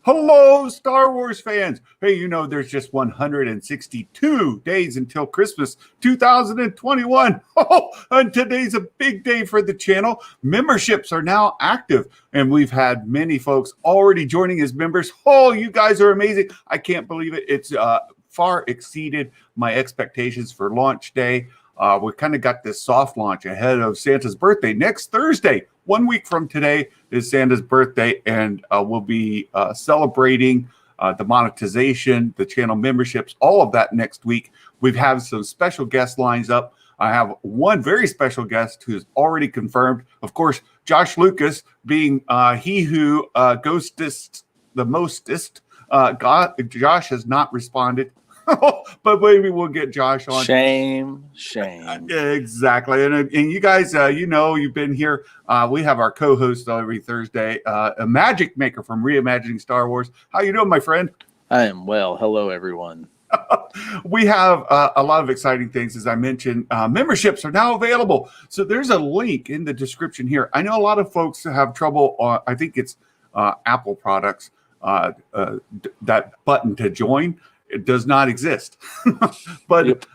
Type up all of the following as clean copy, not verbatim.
Hello, Star Wars fans. Hey, there's just 162 days until Christmas 2021. Oh, and today's a big day for the channel. Memberships are now active, and we've had many folks already joining as members. Oh, you guys are amazing. I can't believe it. It's far exceeded my expectations for launch day. We kind of got this soft launch ahead of Santa's birthday next Thursday. 1 week from today is Santa's birthday, and we'll be celebrating the monetization, the channel memberships, all of that next week. We've had some special guest lines up. I have one very special guest who's already confirmed. Of course, Josh Lucas, being he who ghostest the mostest. Josh has not responded. But maybe we'll get Josh on. Shame. Exactly. And you guys, you've been here. We have our co-host every Thursday, Imagic Maker from Reimagining Star Wars. How you doing, my friend? I am well. Hello, everyone. We have a lot of exciting things. As I mentioned, memberships are now available. So there's a link in the description here. I know a lot of folks have trouble. I think it's Apple products, that button to join. It does not exist. But yep.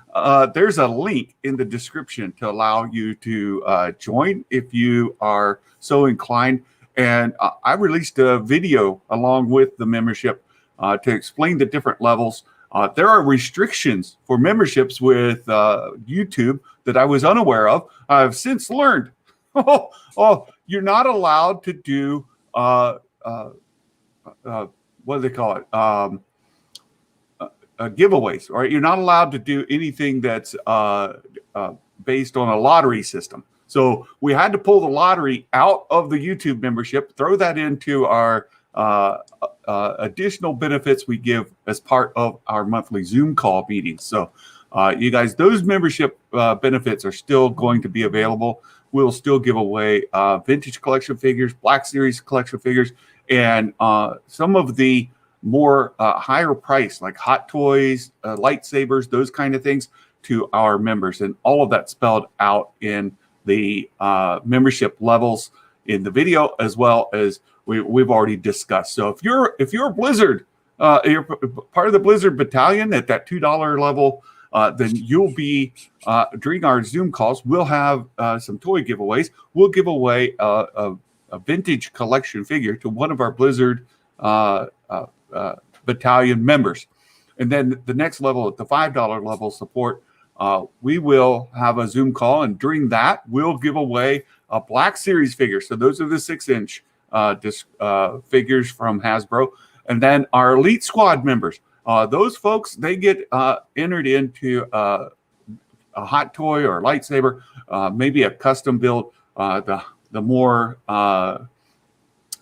There's a link in the description to allow you to join if you are so inclined. And I released a video along with the membership to explain the different levels. There are restrictions for memberships with YouTube that I was unaware of. I've since learned, you're not allowed to do, what do they call it? Giveaways, right? You're not allowed to do anything that's based on a lottery system. So we had to pull the lottery out of the YouTube membership, throw that into our additional benefits we give as part of our monthly Zoom call meetings. So you guys, those membership benefits are still going to be available. We'll still give away vintage collection figures, Black Series collection figures, and some of the more higher price, like hot toys, lightsabers, those kind of things to our members. And all of that spelled out in the membership levels in the video, as well as we've already discussed. So if you're Blizzard, you're part of the Blizzard battalion at that $2 level, then you'll be, during our Zoom calls, we'll have some toy giveaways. We'll give away a vintage collection figure to one of our Blizzard battalion members. And then the next level, at the $5 level support, we will have a Zoom call, and during that we'll give away a Black Series figure. So those are the 6-inch figures from Hasbro. And then our Elite Squad members, those folks, they get entered into a hot toy or a lightsaber, maybe a custom build, the more kind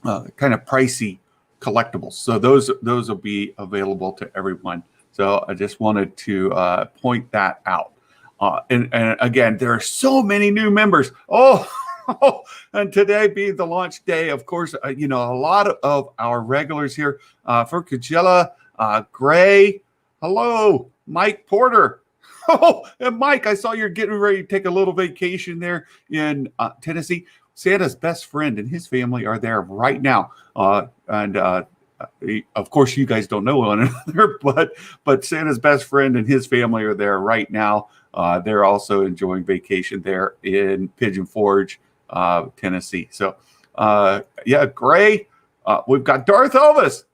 of pricey collectibles. So those will be available to everyone. So I just wanted to point that out. And again, there are so many new members. And today being the launch day, of course, a lot of our regulars here, for Kajela, Gray, hello, Mike Porter. And Mike, I saw you're getting ready to take a little vacation there in Tennessee. Santa's best friend and his family are there right now. And of course, you guys don't know one another, but Santa's best friend and his family are there right now. They're also enjoying vacation there in Pigeon Forge, Tennessee. So, Gray, we've got Darth Elvis.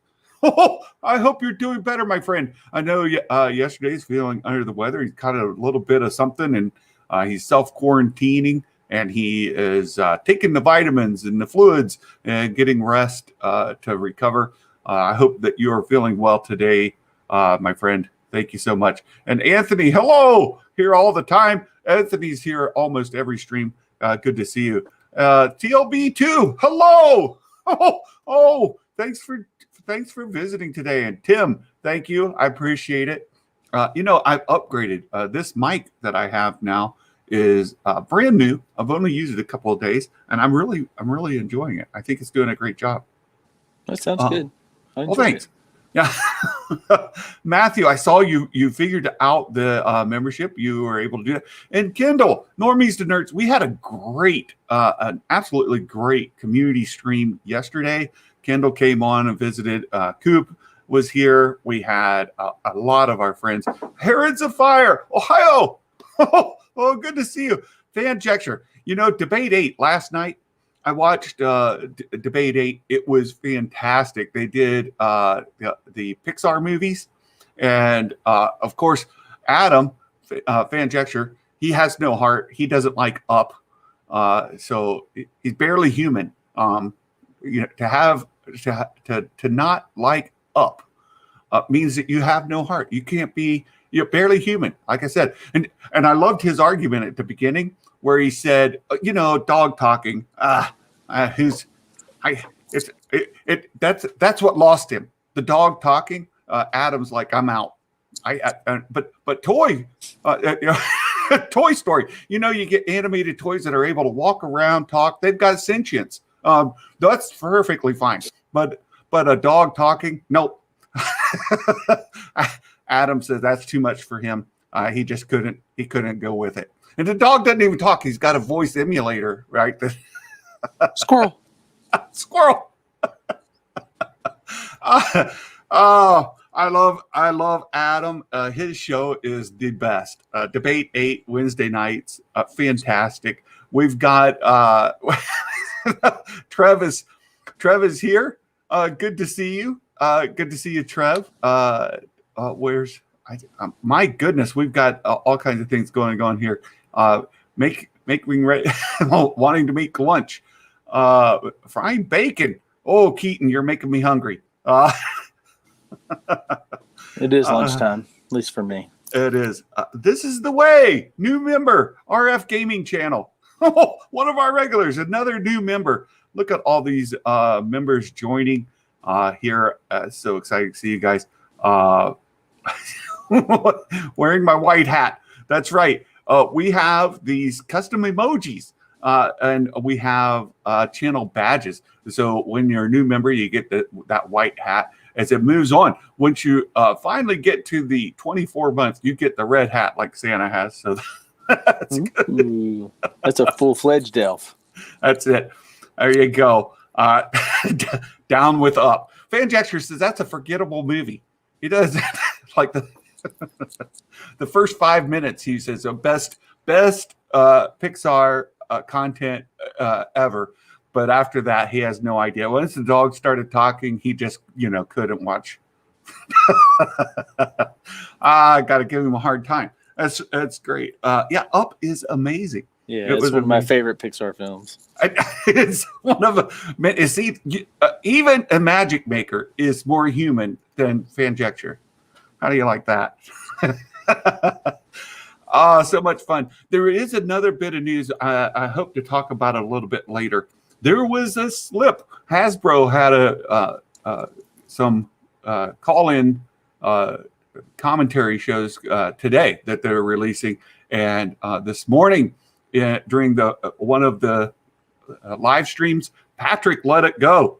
I hope you're doing better, my friend. I know yesterday's feeling under the weather. He's caught a little bit of something, and he's self-quarantining. And he is taking the vitamins and the fluids and getting rest to recover. I hope that you are feeling well today, my friend. Thank you so much. And Anthony, hello, here all the time. Anthony's here almost every stream. Good to see you. TLB2, hello. Thanks for visiting today. And Tim, thank you. I appreciate it. I've upgraded this mic that I have now. Is brand new. I've only used it a couple of days, and I'm really enjoying it. I think it's doing a great job. That sounds good. Well, thanks. Yeah. Matthew, I saw you figured out the membership. You were able to do that. And Kendall, Normies to Nerds, we had an absolutely great community stream yesterday. Kendall came on and visited. Coop was here. We had a lot of our friends. Herons of Fire, Ohio. Oh, good to see you. Fanjecture. Debate 8 last night. I watched Debate 8. It was fantastic. They did the Pixar movies. And, of course, Adam, Fanjecture, he has no heart. He doesn't like Up. So he's barely human. To not like Up means that you have no heart. You can't be, you're barely human, like I said. And I loved his argument at the beginning where he said, dog talking. That's what lost him. The dog talking. Adam's like, I'm out. But Toy Story. You get animated toys that are able to walk around, talk. They've got sentience. That's perfectly fine. But a dog talking, nope. Adam says that's too much for him. He just couldn't go with it. And the dog doesn't even talk. He's got a voice emulator, right? Squirrel. Squirrel. I love Adam. His show is the best. Debate 8 Wednesday nights. Fantastic. We've got Trev is here. Good to see you. Good to see you, Trev. My goodness, we've got all kinds of things going on here. Making ready, wanting to make lunch. Frying bacon. Oh, Keaton, you're making me hungry. It is lunchtime, at least for me. It is. This is the way. New member, RF Gaming Channel. One of our regulars, another new member. Look at all these members joining here. So excited to see you guys. Wearing my white hat. That's right. We have these custom emojis. And we have channel badges. So when you're a new member, you get that white hat. As it moves on, once you finally get to the 24 months, you get the red hat like Santa has. So that's good. Ooh, that's a full-fledged elf. That's it. There you go. Down with Up. Fanjecture says that's a forgettable movie. He does like the first 5 minutes. He says the best Pixar content ever. But after that, he has no idea. Once the dog started talking, he just, couldn't watch. I got to give him a hard time. That's great. Up is amazing. Yeah, it's one of my favorite Pixar films. It's one of them. Even Imagic Maker is more human than Fanjecture. How do you like that? So much fun. There is another bit of news. I hope to talk about it a little bit later. There was a slip. Hasbro had some call-in commentary shows today that they're releasing, and this morning during one of the live streams, Patrick let it go.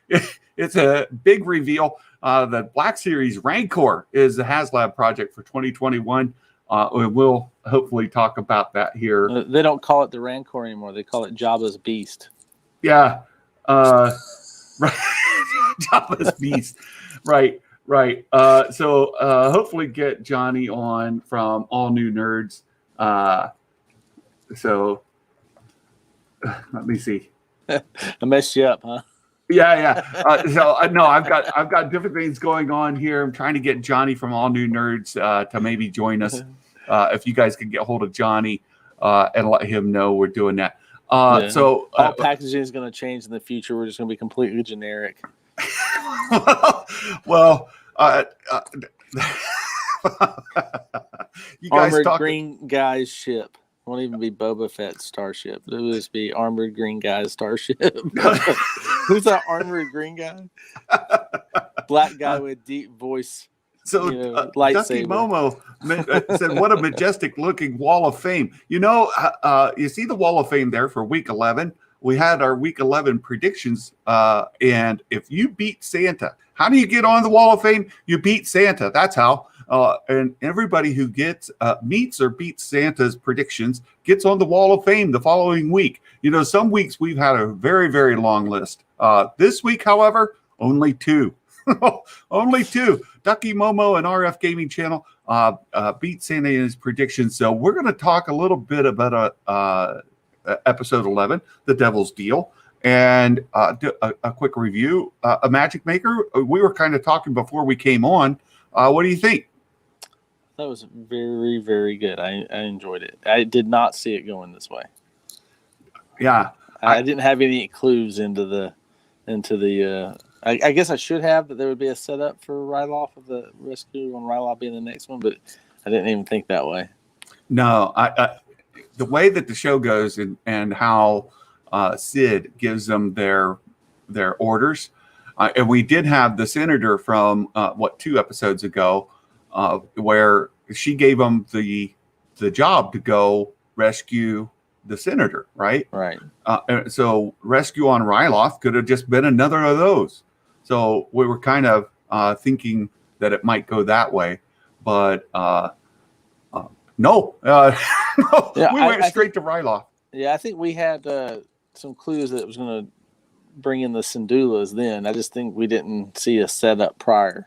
It's a big reveal. The Black Series Rancor is the HasLab project for 2021. We'll hopefully talk about that here. They don't call it the Rancor anymore. They call it Jabba's Beast. Yeah. Right. Jabba's Beast. Right. So hopefully get Johnny on from All New Nerds. So let me see. I messed you up, huh? Yeah. No, I've got different things going on here. I'm trying to get Johnny from All New Nerds to maybe join us. If you guys can get hold of Johnny and let him know we're doing that. So all packaging is going to change in the future. We're just going to be completely generic. Well, you guys Armored green guy's ship. It won't even be Boba Fett's starship. It will just be armored green guy's starship. Who's that armored green guy? Black guy with deep voice. So Ducky Momo said, what a majestic looking wall of fame. You see the wall of fame there for week 11? we had our week 11 predictions. And if you beat Santa, how do you get on the Wall of Fame? You beat Santa. That's how. And everybody who gets meets or beats Santa's predictions gets on the Wall of Fame the following week. You know, some weeks we've had a very, very long list. This week, however, only 2. Only 2. Ducky, Momo, and RF Gaming Channel beat Santa in his predictions. So we're going to talk a little bit about episode 11, The Devil's Deal, and do a quick review. Imagic Maker, we were kind of talking before we came on. What do you think? That was very, very good. I enjoyed it. I did not see it going this way. Yeah. I didn't have any clues into the I guess I should have, that there would be a setup for Ryloff of the rescue on Ryloff being the next one, but I didn't even think that way. No, the way that the show goes and how Sid gives them their orders, and we did have the senator from 2 episodes ago, where she gave them the job to go rescue the senator, right? Right. So rescue on Ryloth could have just been another of those. So we were kind of thinking that it might go that way, but no. No, yeah, we went straight to Ryloth. Yeah, I think we had some clues that it was going to bring in the Syndulas then. I just think we didn't see a setup prior.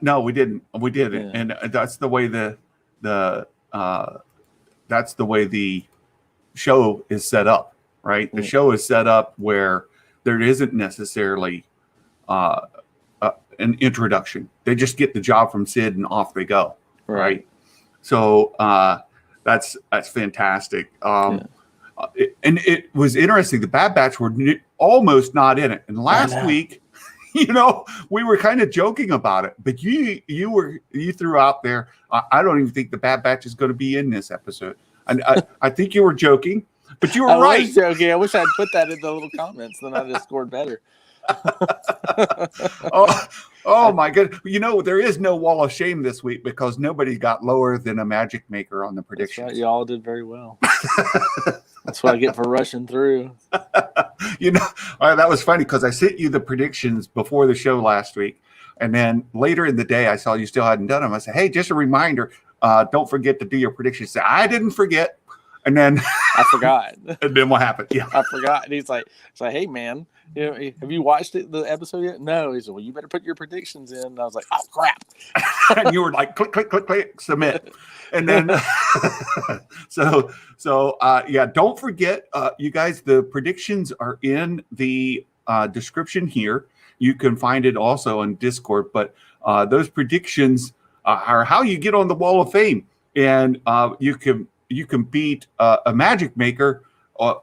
No, we didn't. We didn't, yeah. And that's the way that's the way the show is set up, right? The show is set up where there isn't necessarily an introduction. They just get the job from Sid and off they go, right? So that's fantastic. And it was interesting. The Bad Batch were almost not in it. And last week, you know, we were kind of joking about it, but you threw out there, I don't even think the Bad Batch is going to be in this episode. And I think you were joking, but you were right. I was joking. I wish I'd put that in the little comments, then I'd have scored better. Oh my goodness. You know, there is no wall of shame this week because nobody got lower than Imagic Maker on the predictions. That's right. You all did very well. That's what I get for rushing through. You know, that was funny because I sent you the predictions before the show last week. And then later in the day, I saw you still hadn't done them. I said, hey, just a reminder, don't forget to do your predictions. I said, I didn't forget. And then I forgot. And then what happened? Yeah, I forgot. And he's like, hey, man, you know, have you watched the episode yet? No. He said, well, you better put your predictions in. And I was like, oh, crap. And you were like, click, click, click, click, submit. And then, so yeah, don't forget, you guys, the predictions are in the description here. You can find it also on Discord, but those predictions are how you get on the Wall of Fame. And you can beat a Magic Maker,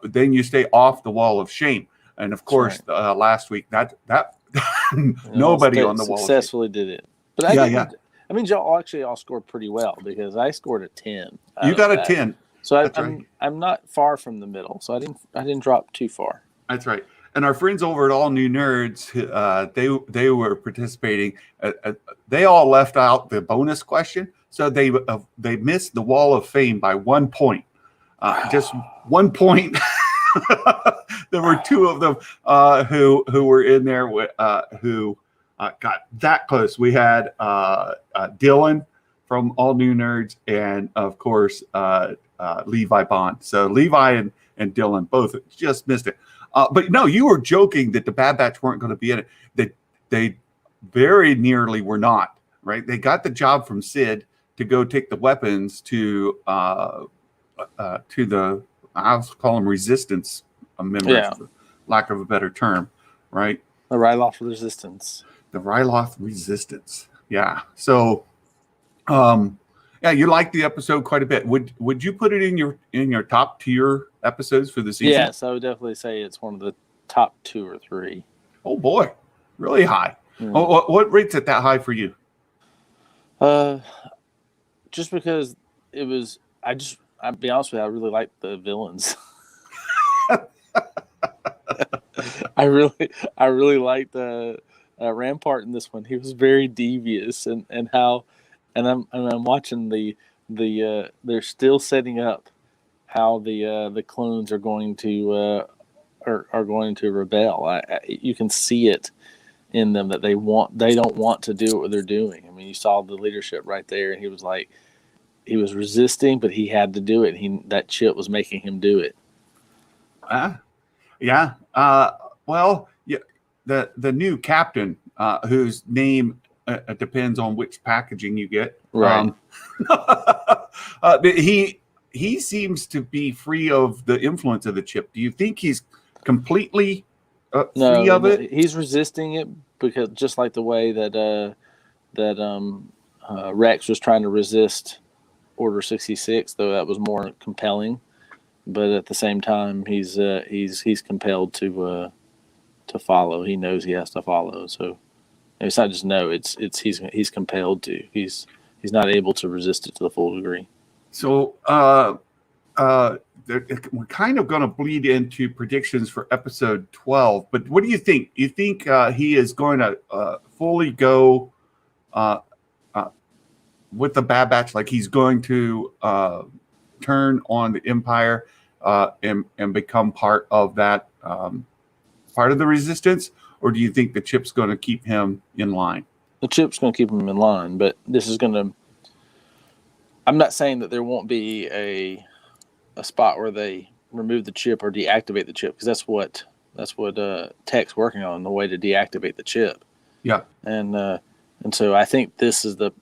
then you stay off the Wall of Shame. And of course, right. Last week that nobody on the Wall successfully did it. But I mean, y'all actually all scored pretty well because I scored a 10. You got a 10. So I'm not far from the middle. So I didn't drop too far. That's right. And our friends over at All New Nerds, they were participating. They all left out the bonus question, so they missed the Wall of Fame by 1 point. Just 1 point. There were 2 of them who were in there who got that close. We had Dylan from All New Nerds, and of course Levi Bond. So Levi and Dylan both just missed it. But no, you were joking that the Bad Batch weren't going to be in it. They very nearly were not, right? They got the job from Sid to go take the weapons to the, I'll call them resistance members, for lack of a better term, right? The Ryloth Resistance. The Ryloth Resistance. Yeah. So, yeah, you liked the episode quite a bit. Would you put it in your top tier episodes for the season? Yes, I would definitely say it's one of the top 2 or 3. Oh boy, really high. What rates it that high for you? Just because it was. I'll be honest with you, I really liked the villains. I really liked the Rampart in this one. He was very devious, and I'm watching they're still setting up how the clones are going to are going to rebel. You can see it in them that they don't want to do what they're doing. I mean, you saw the leadership right there, and he was resisting, but he had to do it. That chip was making him do it. Yeah. Well, yeah, the new captain, whose name depends on which packaging you get. Right. He seems to be free of the influence of the chip. Do you think he's completely free of it? He's resisting it because just like the way that Rex was trying to resist Order 66, though that was more compelling. But at the same time, he's compelled to follow. He knows he has to follow. So it's not just no. It's he's compelled to. He's not able to resist it to the full degree. So we're kind of going to bleed into predictions for episode 12. But what do you think? You think he is going to fully go with the Bad Batch? Like he's going to turn on the Empire and become part of that, part of the resistance? Or do you think the chip's going to keep him in line? The chip's going to keep him in line, but this is going to... I'm not saying that there won't be a spot where they remove the chip or deactivate the chip, because that's what Tech's working on, the way to deactivate the chip. Yeah. And so I think this is the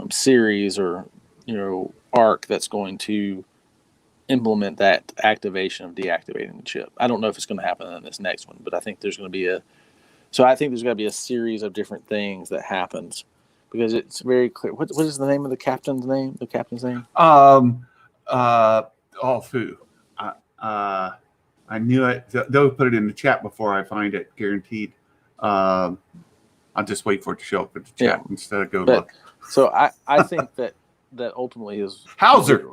series or arc that's going to implement that activation of deactivating the chip. I don't know if it's going to happen in this next one, but I think there's going to be a series of different things that happens, because it's very clear. What is the name of the captain's name? The captain's name? Fu. I knew it. They'll put it in the chat before I find it, guaranteed. I'll just wait for it to show up in the chat instead of look. So I think that ultimately is Hauser.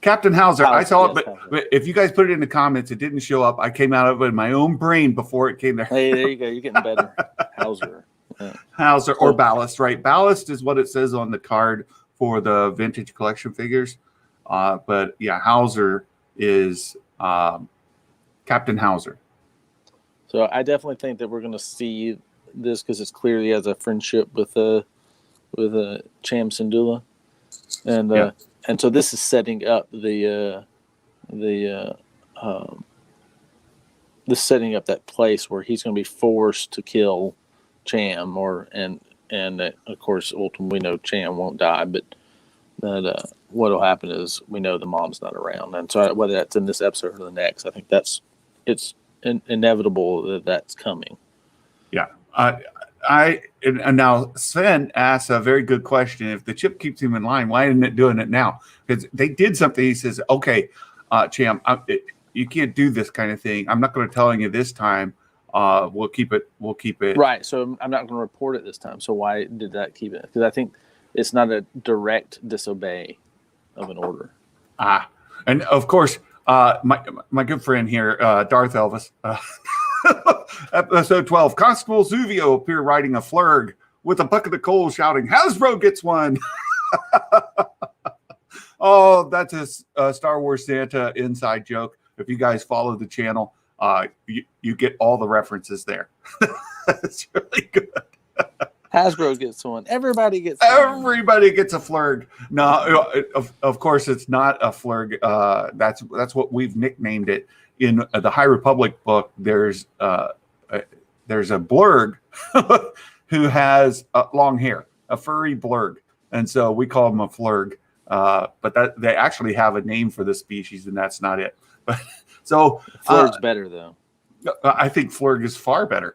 Captain Hauser. I saw it, Hauser. but if you guys put it in the comments, it didn't show up. I came out of it in my own brain before it came there. Hey, there you go. You're getting better. Hauser. Yeah. Hauser or Ballast, right? Ballast is what it says on the card for the vintage collection figures. But yeah, Hauser is Captain Hauser. So I definitely think that we're going to see this, because it's clear he has a friendship with Cham Syndulla, and so this is setting up setting up that place where he's going to be forced to kill Cham, and of course ultimately we know Cham won't die, but that what will happen is we know the mom's not around, and so whether that's in this episode or the next, I think it's inevitable that that's coming. Yeah. And now Sven asks a very good question. If the chip keeps him in line, why isn't it doing it now? Because they did something. He says, okay, Cham, you can't do this kind of thing. I'm not going to tell you this time. We'll keep it. Right. So I'm not going to report it this time. So why did that keep it? Because I think it's not a direct disobey of an order. And of course, my good friend here, Darth Elvis, episode 12, Constable Zuvio appear riding a flurg with a bucket of coal shouting, Hasbro gets one. Oh, that's a Star Wars Santa inside joke. If you guys follow the channel, you get all the references there. It's really good. Hasbro gets one. Everybody gets a flurg. No, of course it's not a flurg. That's what we've nicknamed it. In the High Republic book, there's a blurg who has long hair, a furry blurg, and so we call him a flurg. But that they actually have a name for the species, and that's not it. But so flurg's better though. I think flurg is far better.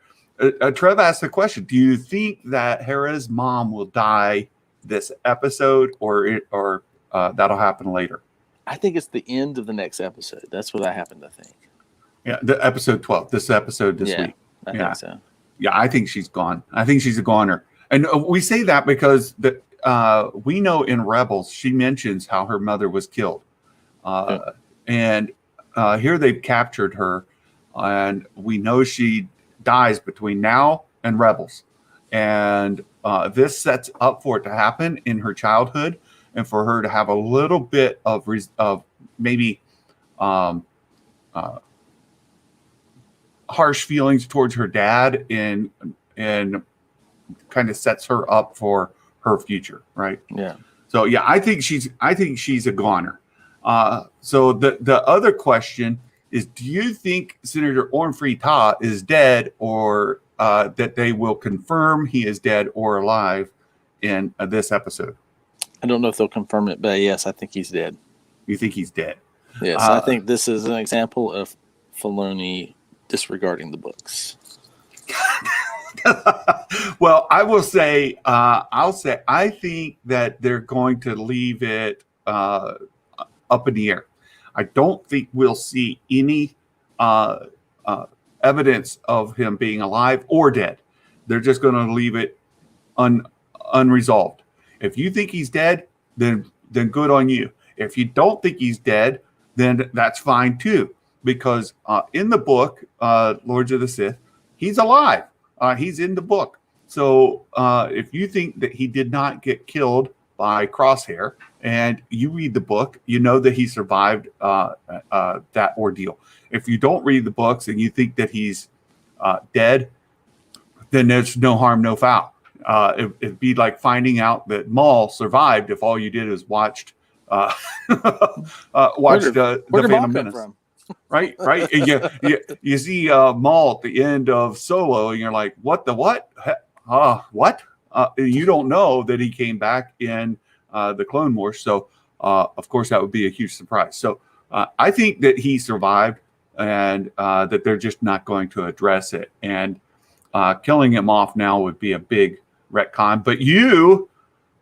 Trev asked the question: do you think that Hera's mom will die this episode, or that'll happen later? I think it's the end of the next episode. That's what I happen to think. Yeah, the episode 12. This episode this week. I think so. Yeah, I think she's gone. I think she's a goner. And we say that because we know in Rebels she mentions how her mother was killed, and here they've captured her, and we know she dies between now and Rebels, and this sets up for it to happen in her childhood, and for her to have a little bit of maybe harsh feelings towards her dad and kind of sets her up for her future, right? Yeah. So yeah, I think she's a goner. So the other question is, do you think Senator Ormfree-Ta is dead, or that they will confirm he is dead or alive in this episode? I don't know if they'll confirm it, but yes, I think he's dead. You think he's dead? Yes, I think this is an example of Filoni disregarding the books. Well, I will say, I think that they're going to leave it up in the air. I don't think we'll see any evidence of him being alive or dead. They're just going to leave it unresolved. If you think he's dead, then good on you. If you don't think he's dead, then that's fine too. Because in the book, Lords of the Sith, he's alive. He's in the book. So if you think that he did not get killed by Crosshair, and you read the book, you know that he survived that ordeal. If you don't read the books and you think that he's dead, then there's no harm, no foul. It'd be like finding out that Maul survived if all you did is watched the Phantom Menace. From? Right. You see Maul at the end of Solo, and you're like, what the what? What? You don't know that he came back in the Clone Wars. So, of course, that would be a huge surprise. So I think that he survived, and that they're just not going to address it. And killing him off now would be a big retcon. But you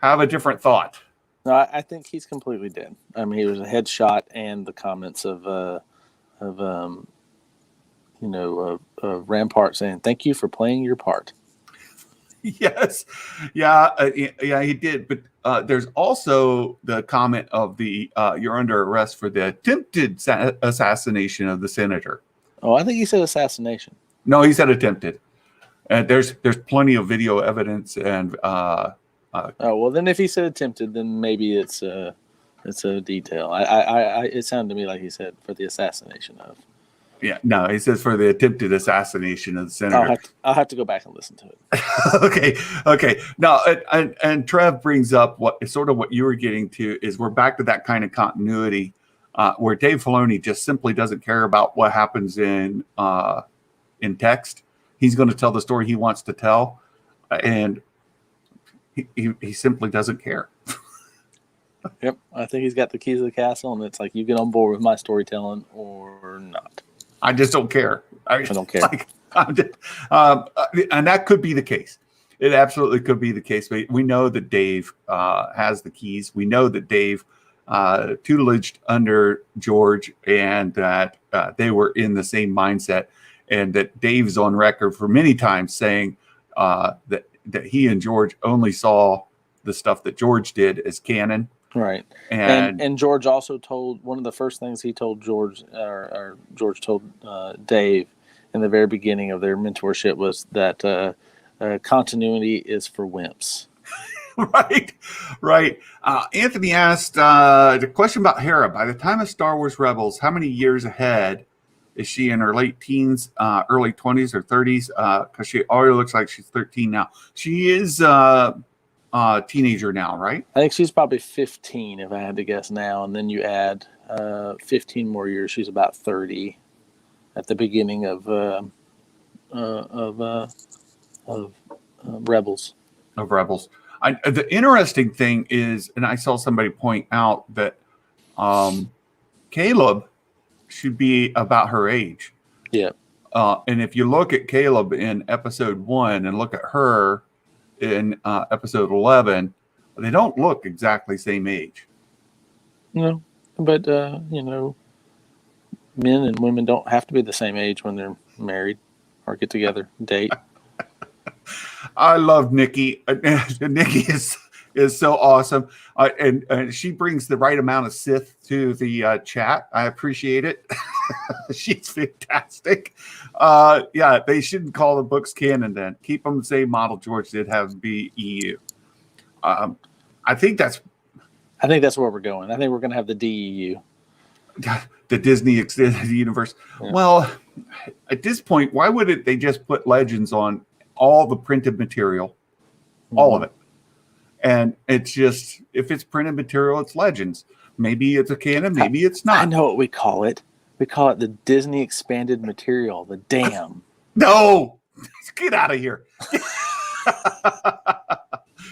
have a different thought. No, I think he's completely dead. I mean, he was a headshot, and the comments of Rampart saying, "Thank you for playing your part." Yes, yeah, he did. But there's also the comment of the "You're under arrest for the attempted assassination of the senator." Oh, I think he said assassination. No, he said attempted. And there's plenty of video evidence and. Oh well, then if he said attempted, then maybe it's a detail. It sounded to me like he said for the assassination of. Yeah, no, he says for the attempted assassination of the senator. I'll have to go back and listen to it. Okay. Now, and Trev brings up what you were getting to is we're back to that kind of continuity where Dave Filoni just simply doesn't care about what happens in text. He's going to tell the story he wants to tell, and he simply doesn't care. Yep, I think he's got the keys to the castle, and it's like you get on board with my storytelling or not. I just don't care. I don't care. And that could be the case. It absolutely could be the case. But we know that Dave has the keys. We know that Dave tutelaged under George, and that they were in the same mindset, and that Dave's on record for many times saying that he and George only saw the stuff that George did as canon. Right. And George also told, one of the first things he told George, or George told Dave in the very beginning of their mentorship was that continuity is for wimps. Right. Anthony asked the question about Hera. By the time of Star Wars Rebels, how many years ahead is she? In her late teens, early 20s or 30s? Because she already looks like she's 13 now. She is teenager now, right? I think she's probably 15 if I had to guess now, and then you add 15 more years. She's about 30 at the beginning of Rebels. Of Rebels. The interesting thing is, and I saw somebody point out that Caleb should be about her age. Yeah. And if you look at Caleb in episode 1 and look at her in episode 11, they don't look exactly same age. No, but men and women don't have to be the same age when they're married or get together, date. I love Nikki. Nikki is so awesome, and she brings the right amount of Sith to the chat. I appreciate it. She's fantastic. Yeah, they shouldn't call the books canon then. Keep them the same model George did have be EU. I think that's where we're going. I think we're going to have the DEU. the Disney extended universe. Yeah. Well, at this point, why wouldn't they just put Legends on all the printed material, all of it? And it's just, if it's printed material, it's Legends. Maybe it's a canon, maybe it's not. I know what we call it. We call it the Disney expanded material, the dam. No, get out of here.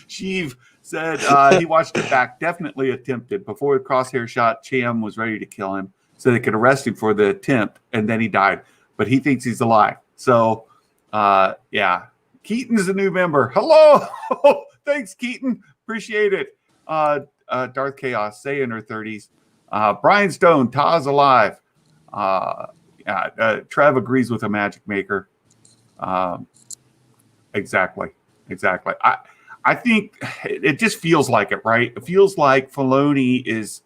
Sheev said he watched it back, definitely attempted. Before the crosshair shot, Cham was ready to kill him so they could arrest him for the attempt, and then he died. But he thinks he's alive. So, yeah. Keaton's a new member. Hello. Thanks, Keaton. Appreciate it. Darth Chaos, say in her 30s. Brian Stone, Ta's alive. Trev agrees with Imagic Maker. Exactly. I think it just feels like it, right? It feels like Filoni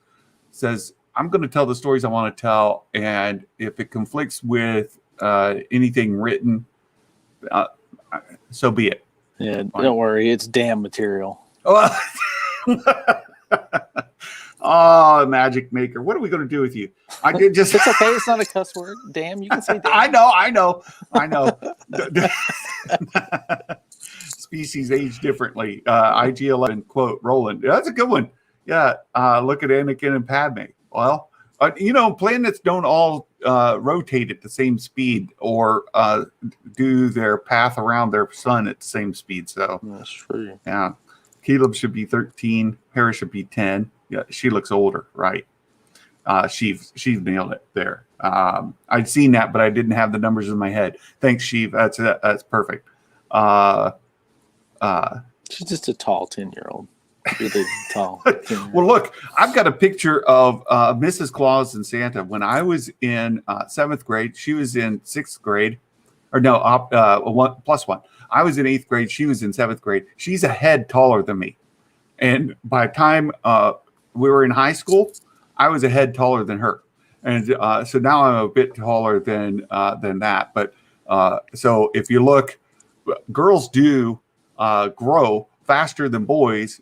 says, I'm going to tell the stories I want to tell, and if it conflicts with anything written, so be it. Yeah, don't worry, it's damn material. Oh, Magic Maker, what are we going to do with you? I did just. It's okay. It's not a cuss word. Damn, you can say damn. I know. Species age differently. IG-11 quote Roland. That's a good one. Yeah. Look at Anakin and Padme. Well, planets don't all rotate at the same speed or do their path around their sun at the same speed. So that's true. Yeah. Caleb should be 13. Hera should be 10. Yeah, she looks older, right? She's nailed it there. I'd seen that, but I didn't have the numbers in my head. Thanks, Sheev. That's perfect. She's just a tall 10-year-old. Really tall. Well, look, I've got a picture of Mrs. Claus and Santa. When I was in 7th grade, she was in 6th grade. Or no, 1+1. I was in 8th grade. She was in 7th grade. She's a head taller than me. And by the time we were in high school, I was a head taller than her. And so now I'm a bit taller than that. But so if you look, girls do grow faster than boys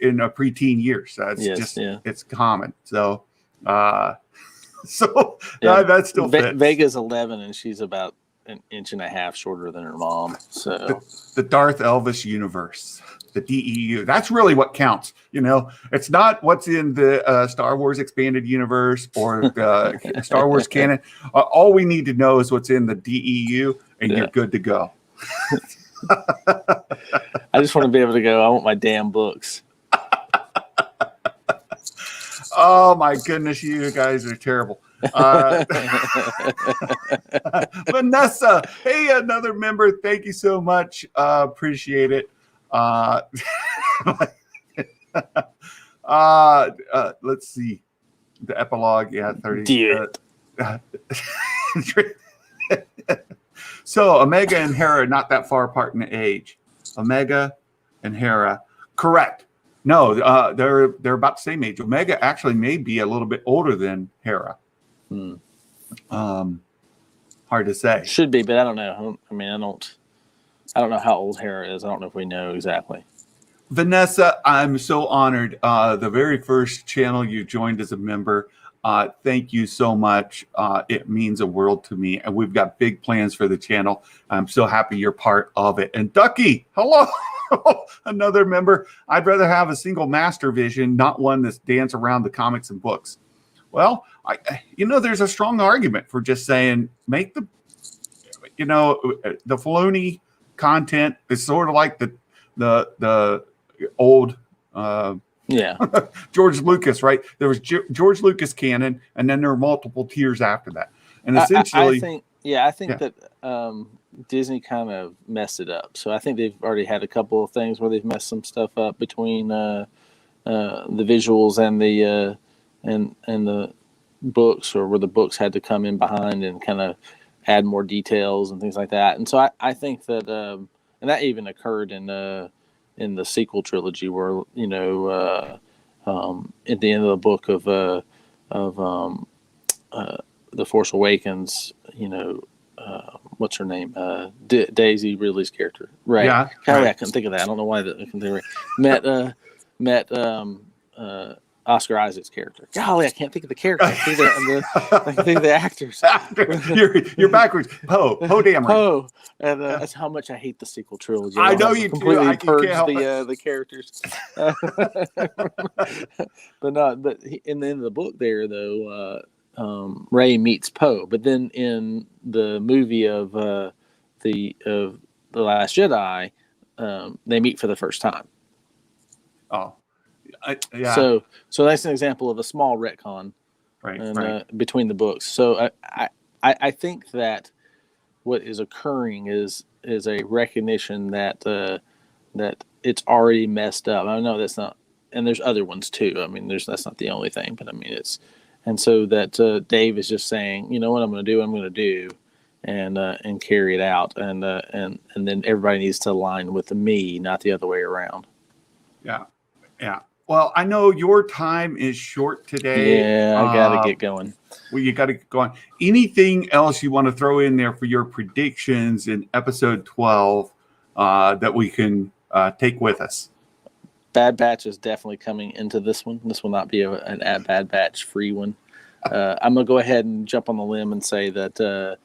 in a preteen years. That's it's common. So that still fits. Vega's 11 and she's about an inch and a half shorter than her mom. So the Darth Elvis universe, the DEU, that's really what counts. It's not what's in the Star Wars expanded universe or the Star Wars canon. All we need to know is what's in the DEU, and you're good to go. I just want to be able to go, I want my damn books. Oh my goodness, you guys are terrible. Vanessa, hey, another member. Thank you so much. Appreciate it. Let's see. The epilogue, 30. So Omega and Hera are not that far apart in age. Omega and Hera, correct. No, they're about the same age. Omega actually may be a little bit older than Hera. Hard to say. Should be, but I don't know. I mean, I don't know how old Hera is. I don't know if we know exactly. Vanessa, I'm so honored. The very first channel you joined as a member. Thank you so much. It means a world to me, and we've got big plans for the channel. I'm so happy you're part of it. And Ducky, hello, another member. I'd rather have a single master vision, not one that's dance around the comics and books. Well, there's a strong argument for just saying make the Filoni content is sort of like the old. George Lucas, right? There was George Lucas canon, and then there were multiple tiers after that. And essentially, I think that Disney kind of messed it up. So I think they've already had a couple of things where they've messed some stuff up between the visuals and the books, or where the books had to come in behind and kind of add more details and things like that. And so I think that, and that even occurred in the sequel trilogy, where at the end of the book of The Force Awakens, what's her name? Daisy Ridley's character, right? I couldn't think of that. I don't know why I couldn't think of it. Met Oscar Isaac's character. Golly, I can't think of the character. I can think of the actors. You're backwards. Poe Dameron. Poe, and that's how much I hate the sequel trilogy. I know you completely do. purged Can't help the characters. But in the end of the book, there though, Rey meets Poe. But then in the movie of the Last Jedi, they meet for the first time. Oh, yeah. So that's an example of a small retcon, right. Between the books. So I think that what is occurring is a recognition that that it's already messed up. I know that's not, and there's other ones too. I mean, that's not the only thing, but I mean and so that Dave is just saying, you know what I'm going to do, I'm going to do, and carry it out, and then everybody needs to align with me, not the other way around. Yeah. Well, I know your time is short today. Yeah, I got to get going. Well, you got to get going. Anything else you want to throw in there for your predictions in episode 12 that we can take with us? Bad Batch is definitely coming into this one. This will not be an Bad Batch free one. I'm going to go ahead and jump on the limb and say that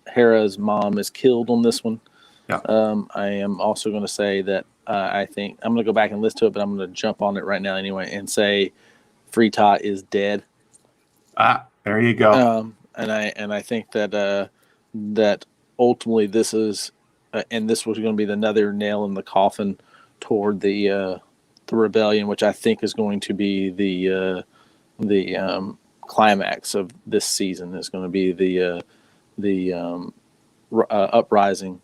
Hera's mom is killed on this one. Yeah. I am also going to say that I think I'm going to go back and listen to it, but I'm going to jump on it right now anyway and say Freeta is dead. There you go. And I think that that ultimately this is and this was going to be another nail in the coffin toward the rebellion, which I think is going to be the climax of this season. Is going to be the uprising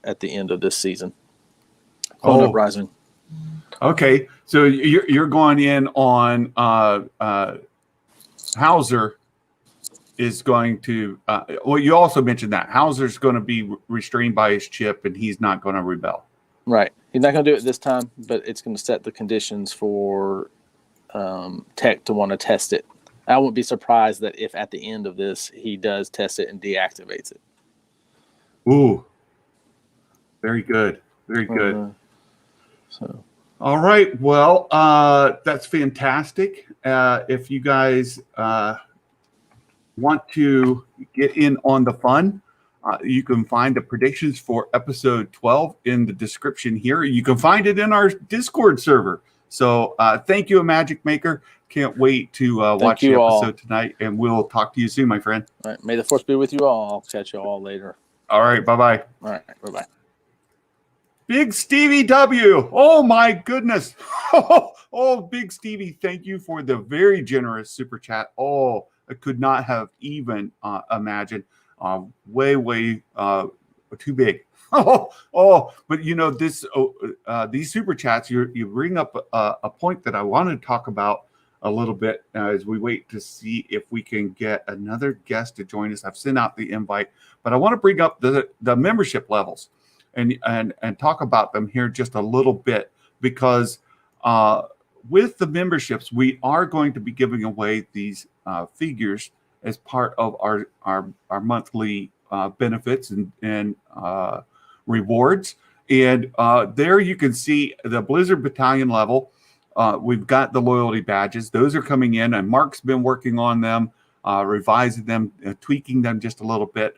at the end of this season. Uprising. Okay, so you're going in on Hauser is going to. Well, you also mentioned that Hauser's going to be restrained by his chip, and he's not going to rebel. Right, he's not going to do it this time, but it's going to set the conditions for Tech to want to test it. I wouldn't be surprised that if at the end of this he does test it and deactivates it. Ooh, very good, very good. So, all right. Well, that's fantastic. If you guys want to get in on the fun, you can find the predictions for episode 12 in the description here. You can find it in our Discord server. So thank you, Imagic Maker. Can't wait to watch the episode tonight, and we'll talk to you soon, my friend. All right. May the force be with you all. I'll catch you all later. All right. Bye-bye. All right. Bye-bye. Big Stevie W. Oh, my goodness. Oh, Big Stevie, thank you for the very generous super chat. Oh, I could not have even imagined. Way too big. But you know, these super chats, you bring up a point that I want to talk about a little bit as we wait to see if we can get another guest to join us. I've sent out the invite, but I want to bring up the membership levels and talk about them here just a little bit, because with the memberships, we are going to be giving away these figures as part of our monthly benefits and rewards. And there you can see the Blizzard Battalion level. We've got the loyalty badges. Those are coming in, and Mark's been working on them, revising them, tweaking them just a little bit.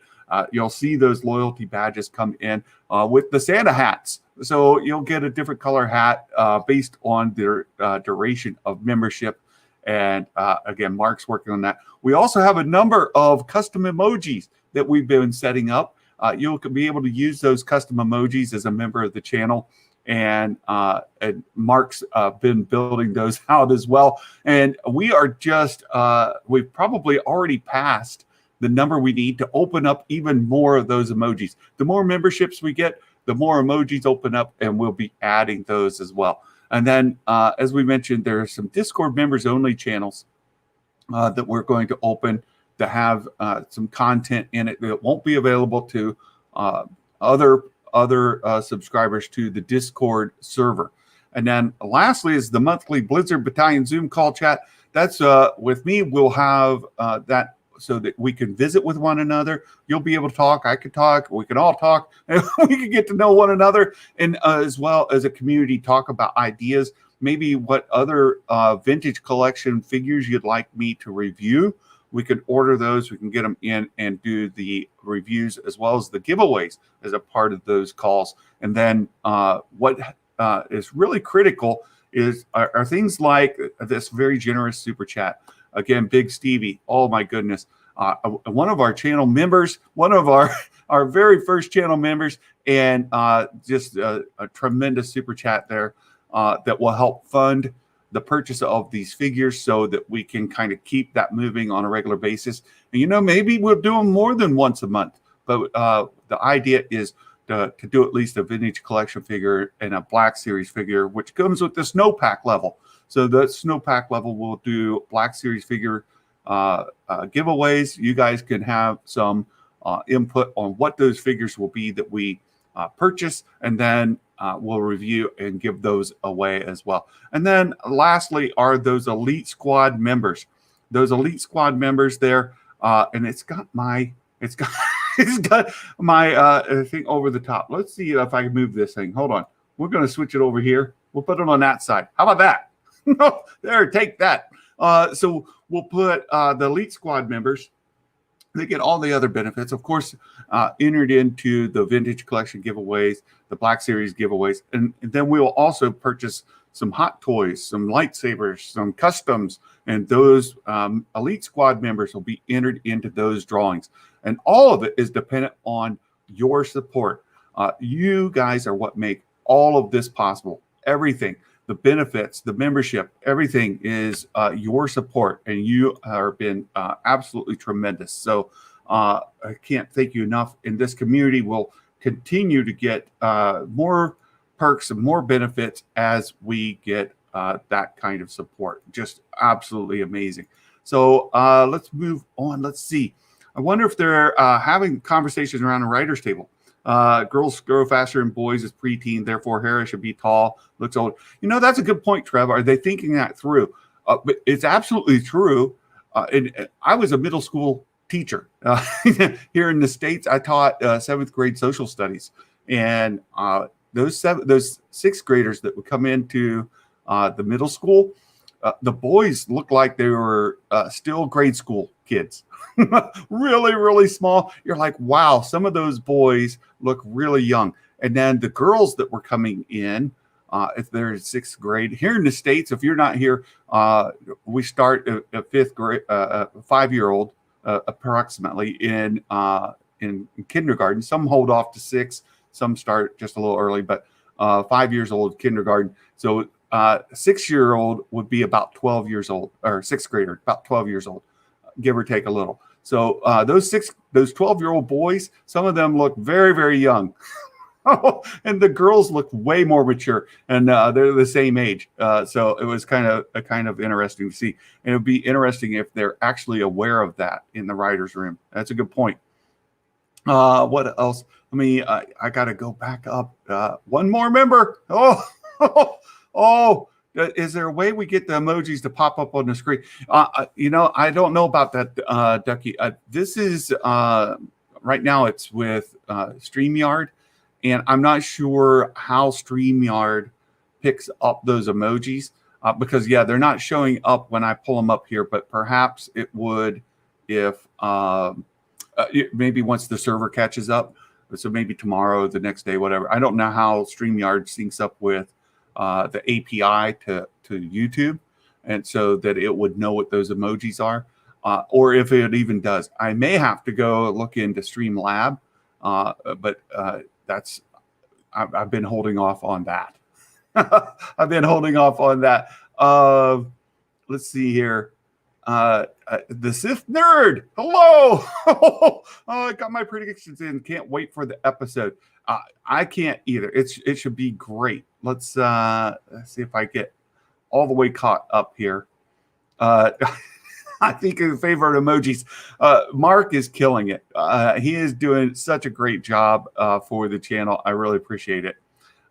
You'll see those loyalty badges come in with the Santa hats. So you'll get a different color hat based on their duration of membership. And again, Mark's working on that. We also have a number of custom emojis that we've been setting up. You'll be able to use those custom emojis as a member of the channel. And Mark's been building those out as well. And we are just, we've probably already passed the number we need to open up even more of those emojis. The more memberships we get, the more emojis open up, and we'll be adding those as well. And then, as we mentioned, there are some Discord members only channels that we're going to open to have some content in it that won't be available to other subscribers to the Discord server. And then lastly is the monthly Blizzard Battalion Zoom call chat. That's with me. We'll have that so that we can visit with one another. You'll be able to talk. I can talk. We can all talk. And we can get to know one another, and as well as a community, talk about ideas maybe what other vintage collection figures you'd like me to review. We can order those. We can get them in and do the reviews as well as the giveaways as a part of those calls. And then what is really critical are things like this very generous super chat. Again, Big Stevie. Oh my goodness. One of our channel members, one of our very first channel members, and just a tremendous super chat there that will help fund the purchase of these figures so that we can kind of keep that moving on a regular basis. And, maybe we'll do them more than once a month, but the idea is to do at least a vintage collection figure and a Black Series figure, which comes with the snowpack level. So the snowpack level will do Black Series figure giveaways. You guys can have some input on what those figures will be that we purchase, and then we'll review and give those away as well. And then lastly are those Elite Squad members. Those Elite Squad members there, and it's got my thing over the top. Let's see if I can move this thing. Hold on. We're going to switch it over here. We'll put it on that side. How about that? No, there, take that. So we'll put the Elite Squad members. They get all the other benefits, of course, entered into the vintage collection giveaways, the Black Series giveaways, and then we will also purchase some hot toys, some lightsabers, some customs, and those Elite Squad members will be entered into those drawings. And all of it is dependent on your support. You guys are what make all of this possible. Everything, the benefits, the membership, everything is your support, and you have been absolutely tremendous. So I can't thank you enough. And this community will continue to get more perks and more benefits as we get that kind of support. Just absolutely amazing. So let's move on. Let's see. I wonder if they're having conversations around a writer's table. Girls grow faster than boys as preteen, therefore hair should be tall, looks old. That's a good point, Trev. Are they thinking that through? But it's absolutely true. And I was a middle school teacher here in the States. I taught 7th grade social studies, and those sixth graders that would come into the middle school, the boys looked like they were still grade school kids. Really, really small. You're like, wow, some of those boys look really young. And then the girls that were coming in, if they're in 6th grade here in the States, if you're not here, we start a 5th grade, 5-year-old approximately in kindergarten. Some hold off to 6, some start just a little early, but 5 years old kindergarten. So 6-year-old would be about 12 years old, or 6th grader, about 12 years old, give or take a little. So those 12-year-old boys, some of them look very, very young. And the girls look way more mature, and they're the same age. So it was kind of interesting to see. And it would be interesting if they're actually aware of that in the writer's room. That's a good point. What else? I got to go back up. One more member. Oh, is there a way we get the emojis to pop up on the screen? I don't know about that, Ducky. This is right now it's with StreamYard, and I'm not sure how StreamYard picks up those emojis because, they're not showing up when I pull them up here, but perhaps it would if maybe once the server catches up. So maybe tomorrow, the next day, whatever. I don't know how StreamYard syncs up with the API to YouTube, and so that it would know what those emojis are, or if it even does. I may have to go look into Streamlab, but I've been holding off on that. I've been holding off on that. Let's see here. The Sith Nerd. Hello. I got my predictions in. Can't wait for the episode. I can't either. It should be great. Let's see if I get all the way caught up here. I think in favor of emojis, Mark is killing it. He is doing such a great job for the channel. I really appreciate it.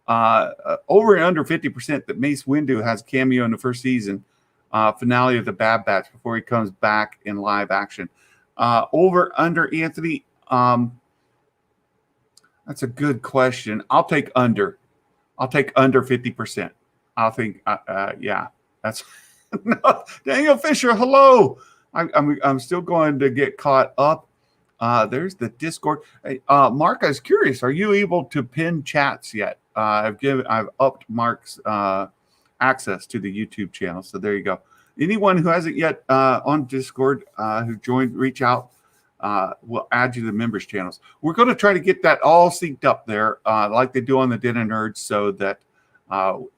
Over and under 50% that Mace Windu has a cameo in the first season finale of the Bad Batch before he comes back in live action. Over under, Anthony. That's a good question. I'll take under 50%. I think, yeah, that's no, Daniel Fisher. Hello. I'm still going to get caught up. There's the Discord. Hey, Mark, I was curious. Are you able to pin chats yet? I've upped Mark's access to the YouTube channel. So there you go. Anyone who hasn't yet on Discord who joined, reach out. We'll add you to the members channels. We're going to try to get that all synced up there, like they do on the Den of Nerds, so that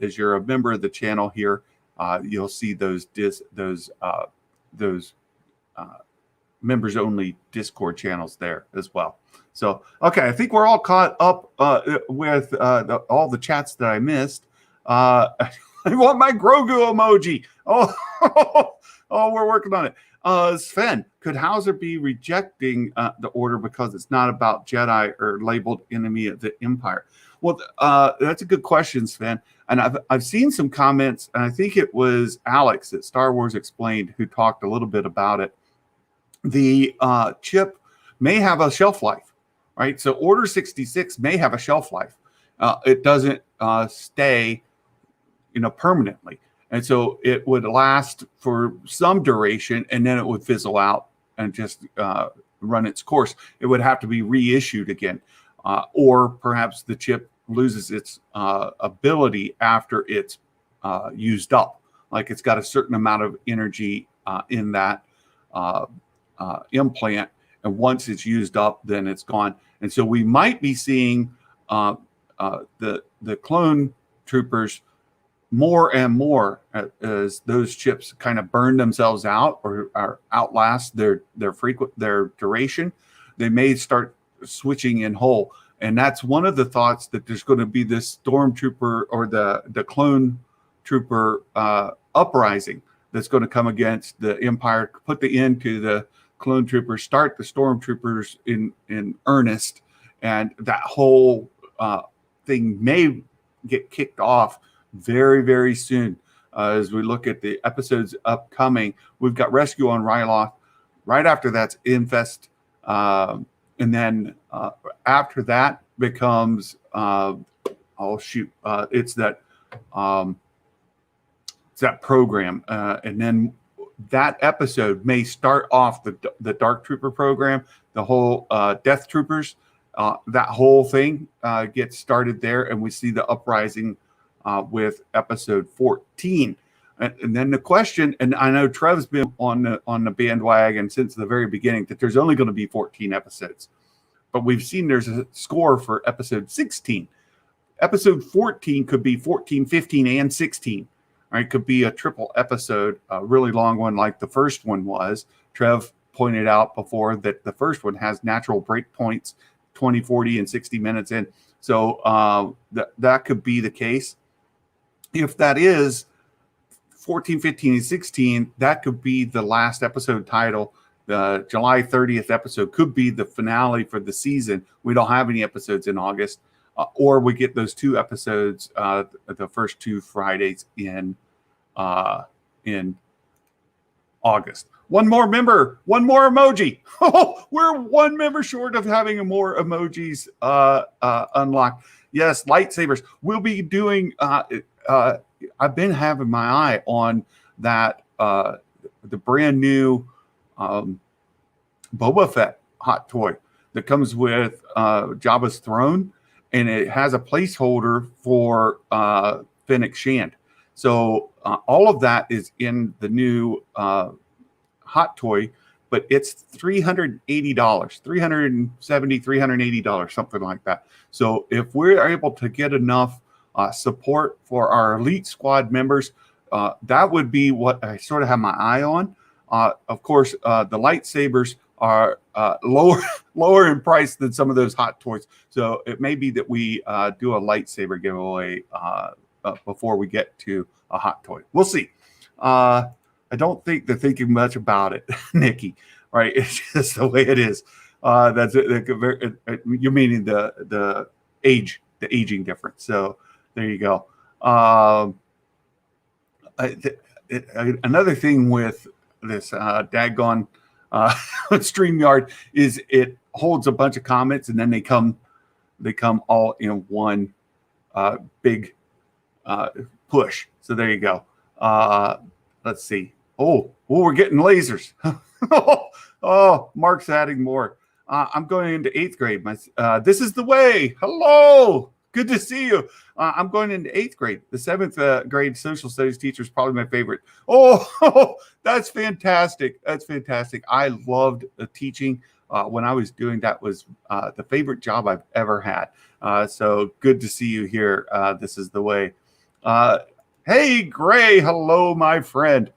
as you're a member of the channel here, you'll see those members only Discord channels there as well. So, okay, I think we're all caught up with all the chats that I missed. I want my Grogu emoji. Oh, oh, we're working on it. Sven, could Hauser be rejecting the order because it's not about Jedi or labeled enemy of the Empire? Well, that's a good question, Sven. And I've seen some comments, and I think it was Alex at Star Wars Explained who talked a little bit about it. The chip may have a shelf life, right? So Order 66 may have a shelf life. It doesn't stay, permanently. And so it would last for some duration, and then it would fizzle out and just run its course. It would have to be reissued again. Or perhaps the chip loses its ability after it's used up. Like it's got a certain amount of energy in that implant, and once it's used up, then it's gone. And so we might be seeing the clone troopers more and more as those chips kind of burn themselves out or outlast their duration. They may start switching in whole, and that's one of the thoughts, that there's going to be this stormtrooper or the clone trooper uprising that's going to come against the Empire, put the end to the clone troopers, start the stormtroopers in earnest, and that whole thing may get kicked off very, very soon. As we look at the episodes upcoming, we've got Rescue on Ryloth. Right after that's Infest. And then after that becomes, it's that program. And then that episode may start off the Dark Trooper program, the whole Death Troopers. That whole thing gets started there, and we see the uprising with episode 14. And then the question, and I know Trev's been on the bandwagon since the very beginning, that there's only going to be 14 episodes. But we've seen there's a score for episode 16. Episode 14 could be 14, 15, and 16. Right? It could be a triple episode, a really long one like the first one was. Trev pointed out before that the first one has natural break points, 20, 40, and 60 minutes in. So that could be the case. If that is 14, 15, and 16, that could be the last episode title. The July 30th episode could be the finale for the season. We don't have any episodes in August. Or we get those two episodes, the first two Fridays in August. One more member, one more emoji. Oh, we're one member short of having more emojis unlocked. Yes, lightsabers. We'll be doing. I've been having my eye on that. The brand new Boba Fett hot toy that comes with Jabba's throne. And it has a placeholder for Fennec Shand. So all of that is in the new hot toy, but it's $380, $370, $380, something like that. So if we're able to get enough support for our elite squad members, that would be what I sort of have my eye on. Of course, the lightsabers are lower in price than some of those hot toys. So it may be that we do a lightsaber giveaway before we get to a hot toy. We'll see. I don't think they're thinking much about it, Nikki. Right? It's just the way it is. That's it. You're meaning the aging difference. So there you go. Another thing with this daggone StreamYard is it holds a bunch of comments, and then they come all in one big push. So there you go. Let's see. Oh, we're getting lasers. Oh, Mark's adding more. I'm going into 8th grade. This is the way. Hello. Good to see you. I'm going into 8th grade. The 7th grade social studies teacher is probably my favorite. Oh, that's fantastic. That's fantastic. I loved teaching. When I was doing that was the favorite job I've ever had. So good to see you here. This is the way. Hey, Gray. Hello, my friend.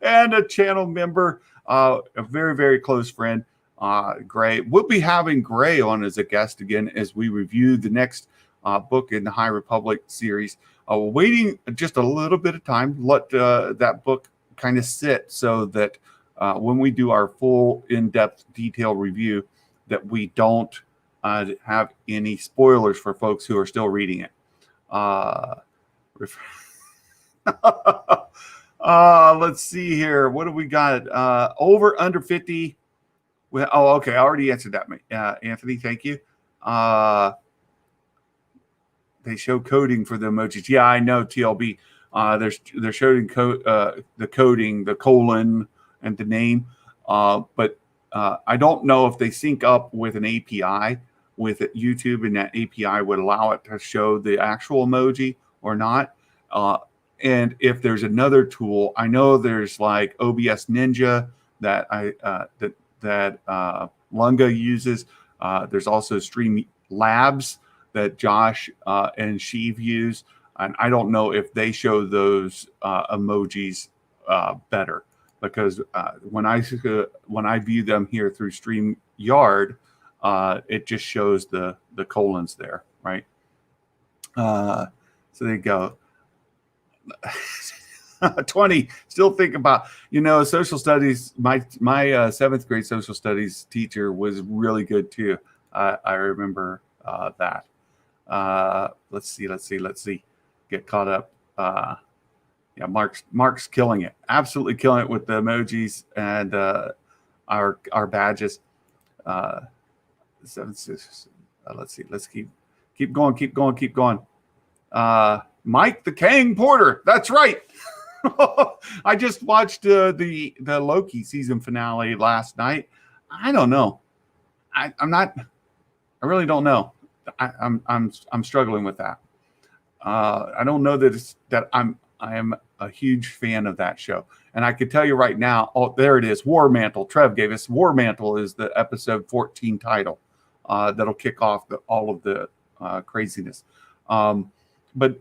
And a channel member, a very, very close friend, Gray. We'll be having Gray on as a guest again as we review the next book in the High Republic series. Waiting just a little bit of time, let that book kind of sit so that when we do our full in-depth detailed review, that we don't have any spoilers for folks who are still reading it. Let's see here. What do we got? Over under 50. Well, okay. I already answered that, Anthony. Thank you. They show coding for the emojis. Yeah, I know, TLB. They're showing the coding, the colon, and the name. But I don't know if they sync up with an API with YouTube, and that API would allow it to show the actual emoji or not. And if there's another tool, I know there's like OBS Ninja that Lunga uses. There's also Stream Labs that Josh and Sheev use, and I don't know if they show those emojis better, because when I view them here through StreamYard, it just shows the colons there, right? So there you go. 20. Still think about, social studies. My 7th grade social studies teacher was really good too. I remember that. Let's see. Get caught up. Yeah, Mark's killing it. Absolutely killing it with the emojis and our badges. 7, 6. Let's see. Let's keep going. Mike the Kang Porter. That's right. I just watched the Loki season finale last night. I don't know. I really don't know. I'm struggling with that. I don't know that I am a huge fan of that show. And I could tell you right now, oh, there it is. War Mantle. Trev gave us War Mantle is the episode 14 title that'll kick off all of the craziness. But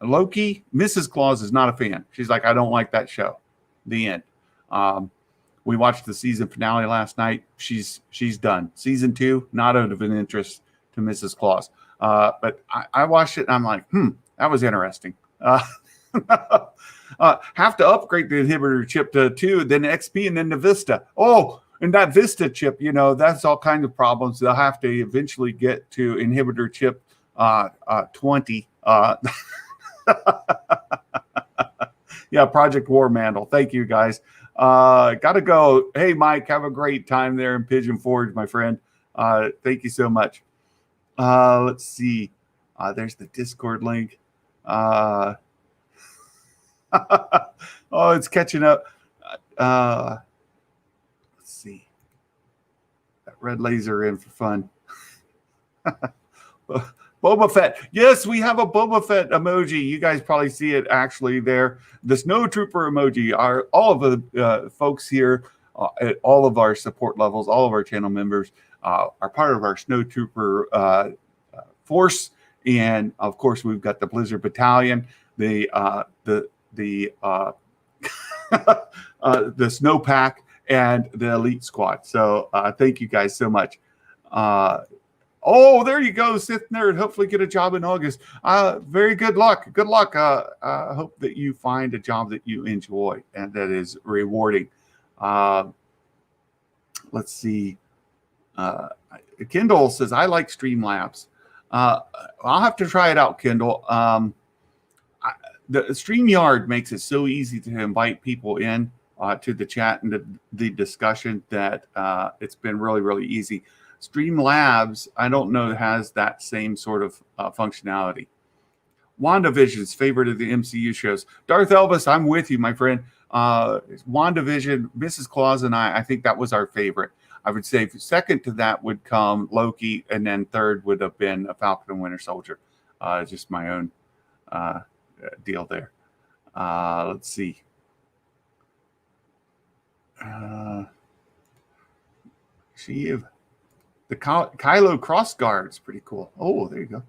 Loki, Mrs. Claus is not a fan. She's like, I don't like that show. The end. We watched the season finale last night. She's done. Season 2, not out of an interest to Mrs. Claus. But I watched it and I'm like, that was interesting. Have to upgrade the inhibitor chip to 2, then XP, and then the Vista. Oh, and that Vista chip, that's all kinds of problems. They'll have to eventually get to inhibitor chip 20. Yeah, Project War Mantle. Thank you, guys. Gotta go. Hey, Mike, have a great time there in Pigeon Forge, my friend. Thank you so much. Let's see. There's the Discord link. Oh, it's catching up. Let's see. That red laser in for fun. Boba Fett. Yes, we have a Boba Fett emoji. You guys probably see it actually there. The Snow Trooper emoji. All of the folks here at all of our support levels, all of our channel members are part of our Snow Trooper force. And of course, we've got the Blizzard Battalion, the Snowpack, and the Elite Squad. So thank you guys so much. Oh, there you go, Sith Nerd. Hopefully get a job in August. Very good luck. Good luck. I hope that you find a job that you enjoy and that is rewarding. Let's see. Kendall says, I like Streamlabs. I'll have to try it out, Kendall. The StreamYard makes it so easy to invite people in to the chat and the discussion that it's been really, really easy. Streamlabs, I don't know, has that same sort of functionality. WandaVision's favorite of the MCU shows. Darth Elvis, I'm with you, my friend. WandaVision, Mrs. Claus, and I think that was our favorite. I would say second to that would come Loki, and then third would have been a Falcon and Winter Soldier. Just my own deal there. Let's see. The Kylo Cross Guard's pretty cool. Oh, there you go.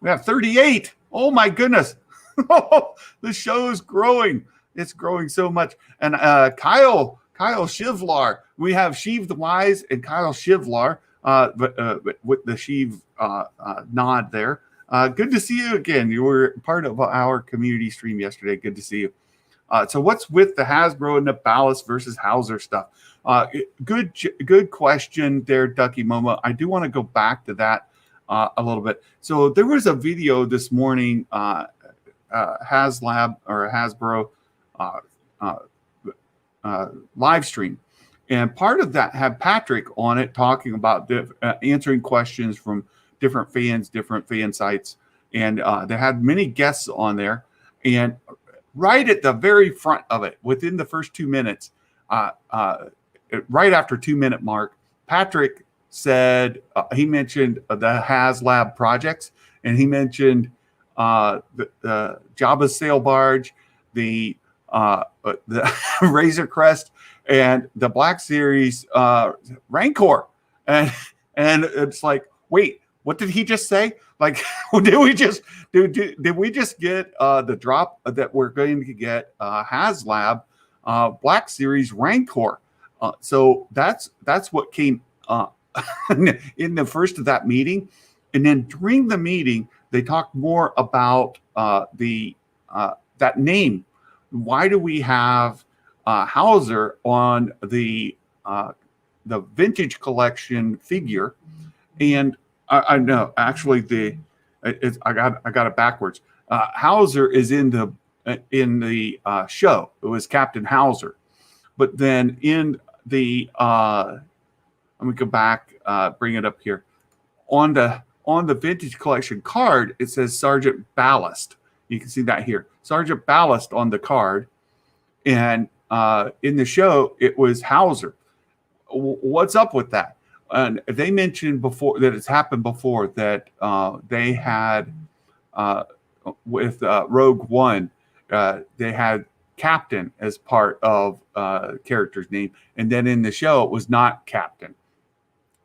We have 38. Oh my goodness. The show is growing. It's growing so much. And Kyle Shivlar. We have Sheev the Wise and Kyle Shivlar with the Sheev nod there. Good to see you again. You were part of our community stream yesterday. Good to see you. So what's with the Hasbro and the Ballast versus Hauser stuff? Good question there, Ducky Momo. I do want to go back to that a little bit. So there was a video this morning, HasLab or Hasbro live stream. And part of that had Patrick on it talking about answering questions from different fans, different fan sites. And they had many guests on there. And right at the very front of it, within the first 2 minutes, right after 2 minute mark, Patrick said he mentioned the HasLab projects, and he mentioned the Jabba's sail barge, the Razor Crest, and the Black Series Rancor, and it's like, wait, what did he just say? Like, did we just get the drop that we're going to get HasLab Black Series Rancor? So that's what came in the first of that meeting, and then during the meeting they talked more about that name. Why do we have Hauser on the vintage collection figure? And I know actually I got it backwards. Hauser is in the show. It was Captain Hauser, but then in the let me go back, bring it up here on the vintage collection card. It says Sergeant Ballast. You can see that here, Sergeant Ballast on the card, and in the show it was Hauser. What's up with that? And they mentioned before that it's happened before that they had with Rogue One, they had Captain as part of character's name, and then in the show it was not Captain.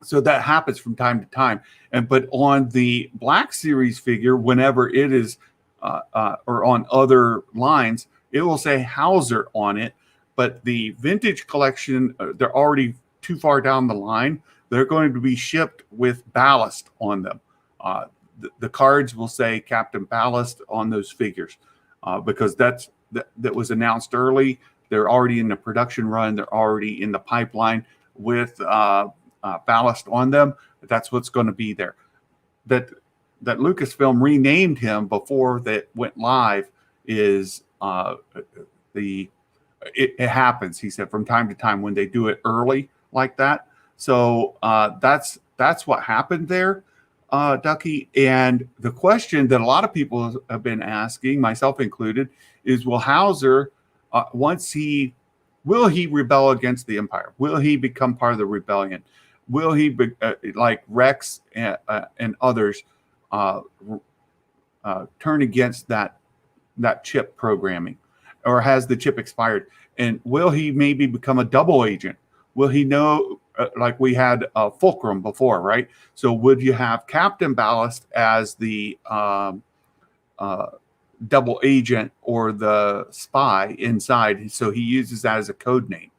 So that happens from time to time. But on the Black Series figure, whenever it is or on other lines, it will say Hauser on it. But the vintage collection, they're already too far down the line. They're going to be shipped with Ballast on them. The cards will say Captain Ballast on those figures because that was announced early. They're already in the production run. They're already in the pipeline with Ballast on them. That's what's going to be there. That Lucasfilm renamed him before that went live is it happens. He said from time to time when they do it early like that. So that's what happened there, Ducky. And the question that a lot of people have been asking, myself included, is will Hauser, will he rebel against the Empire? Will he become part of the rebellion? Will he be, like Rex and others turn against that chip programming, or has the chip expired? And will he maybe become a double agent? Will he know, like we had Fulcrum before, right? So would you have Captain Ballast as the double agent or the spy inside? So he uses that as a code name.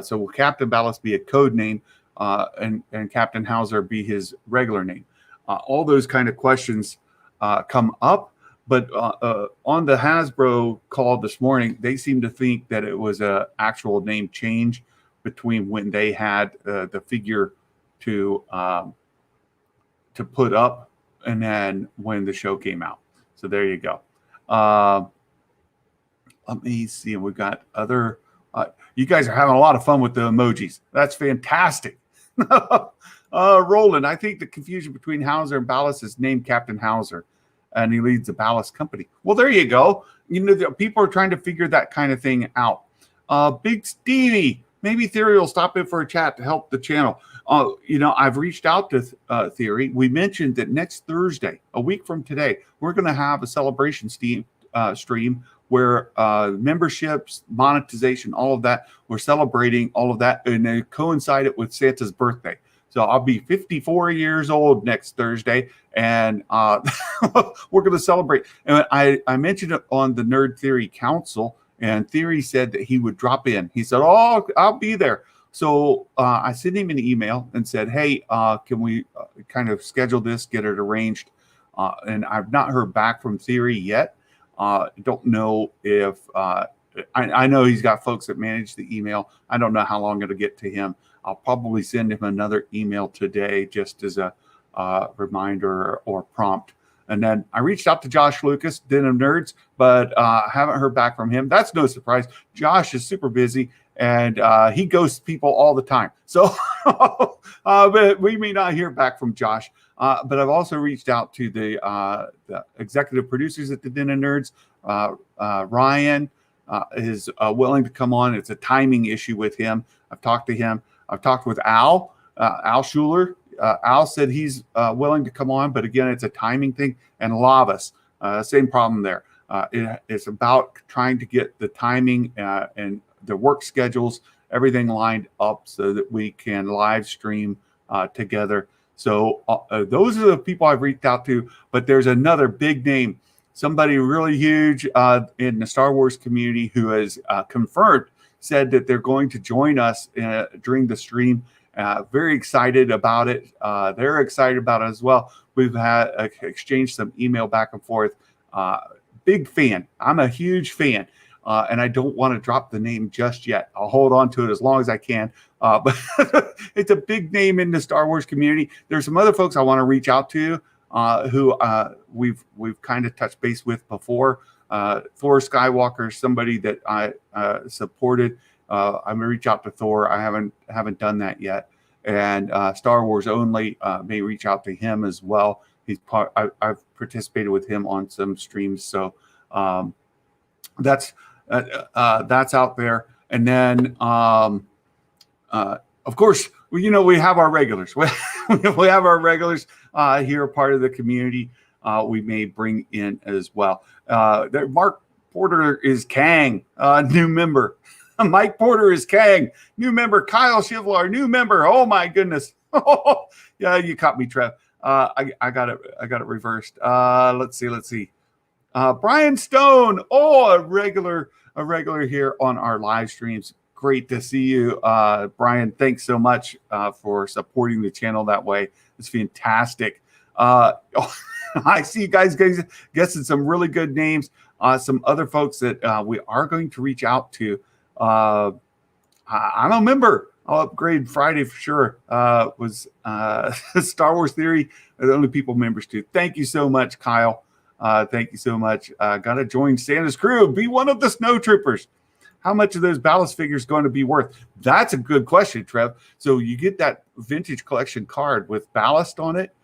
So will Captain Ballast be a code name and Captain Hauser be his regular name? All those kind of questions come up. But on the Hasbro call this morning, they seem to think that it was an actual name change between when they had the figure to put up and then when the show came out. So there you go. Let me see. We've got other. You guys are having a lot of fun with the emojis. That's fantastic. Roland, I think the confusion between Hauser and Ballast is named Captain Hauser, and he leads the Ballast company. Well, there you go. People are trying to figure that kind of thing out. Big Stevie, maybe Theory will stop in for a chat to help the channel. I've reached out to Theory. We mentioned that next Thursday, a week from today, we're going to have a celebration stream where memberships, monetization, all of that, we're celebrating all of that, and it coincided with Santa's birthday. So I'll be 54 years old next Thursday, and we're going to celebrate. And I mentioned it on the Nerd Theory Council, and Theory said that he would drop in. He said, "Oh, I'll be there." So I sent him an email and said, "Hey, can we kind of schedule this, get it arranged?" And I've not heard back from Theory yet. Don't know if I know he's got folks that manage the email. I don't know how long it'll get to him. I'll probably send him another email today just as a reminder or prompt. And then I reached out to Josh Lucas, Den of Nerds, but haven't heard back from him. That's no surprise. Josh is super busy, and he ghosts people all the time. So but we may not hear back from Josh. But I've also reached out to the executive producers at the Den of Nerds. Ryan is willing to come on. It's a timing issue with him. I've talked to him. I've talked with Al Schuler. Al said he's willing to come on, but again, it's a timing thing. And Lavas, same problem there. It's about trying to get the timing and the work schedules, everything lined up so that we can live stream together. So those are the people I've reached out to, but there's another big name, somebody really huge in the Star Wars community who has confirmed, said that they're going to join us during the stream. Very excited about it. They're excited about it as well. We've had exchanged some email back and forth. Big fan. I'm a huge fan. And I don't want to drop the name just yet. I'll hold on to it as long as I can. But it's a big name in the Star Wars community. There's some other folks I want to reach out to who we've kind of touched base with before. Thor Skywalker, somebody that I supported. I'm gonna reach out to Thor. I haven't done that yet. And Star Wars Only may reach out to him as well. I've participated with him on some streams, so that's out there. And then of course, we have our regulars. We have our regulars here, part of the community. We may bring in as well. Mark Porter is Kang, new member. Mike Porter is Kang, new member. Kyle Shivlar, new member. Oh my goodness. Yeah, you caught me, Trev. I got it reversed. Let's see. Brian Stone, a regular here on our live streams. Great to see you, Brian. Thanks so much for supporting the channel that way. It's fantastic. I see you guys guessing some really good names. Some other folks that we are going to reach out to. I'm a member. I'll upgrade Friday for sure. Was Star Wars Theory, the only people members too. Thank you so much, Kyle. Thank you so much. Got to join Santa's crew. Be one of the snow troopers. How much are those Ballast figures going to be worth? That's a good question, Trev. So you get that vintage collection card with Ballast on it,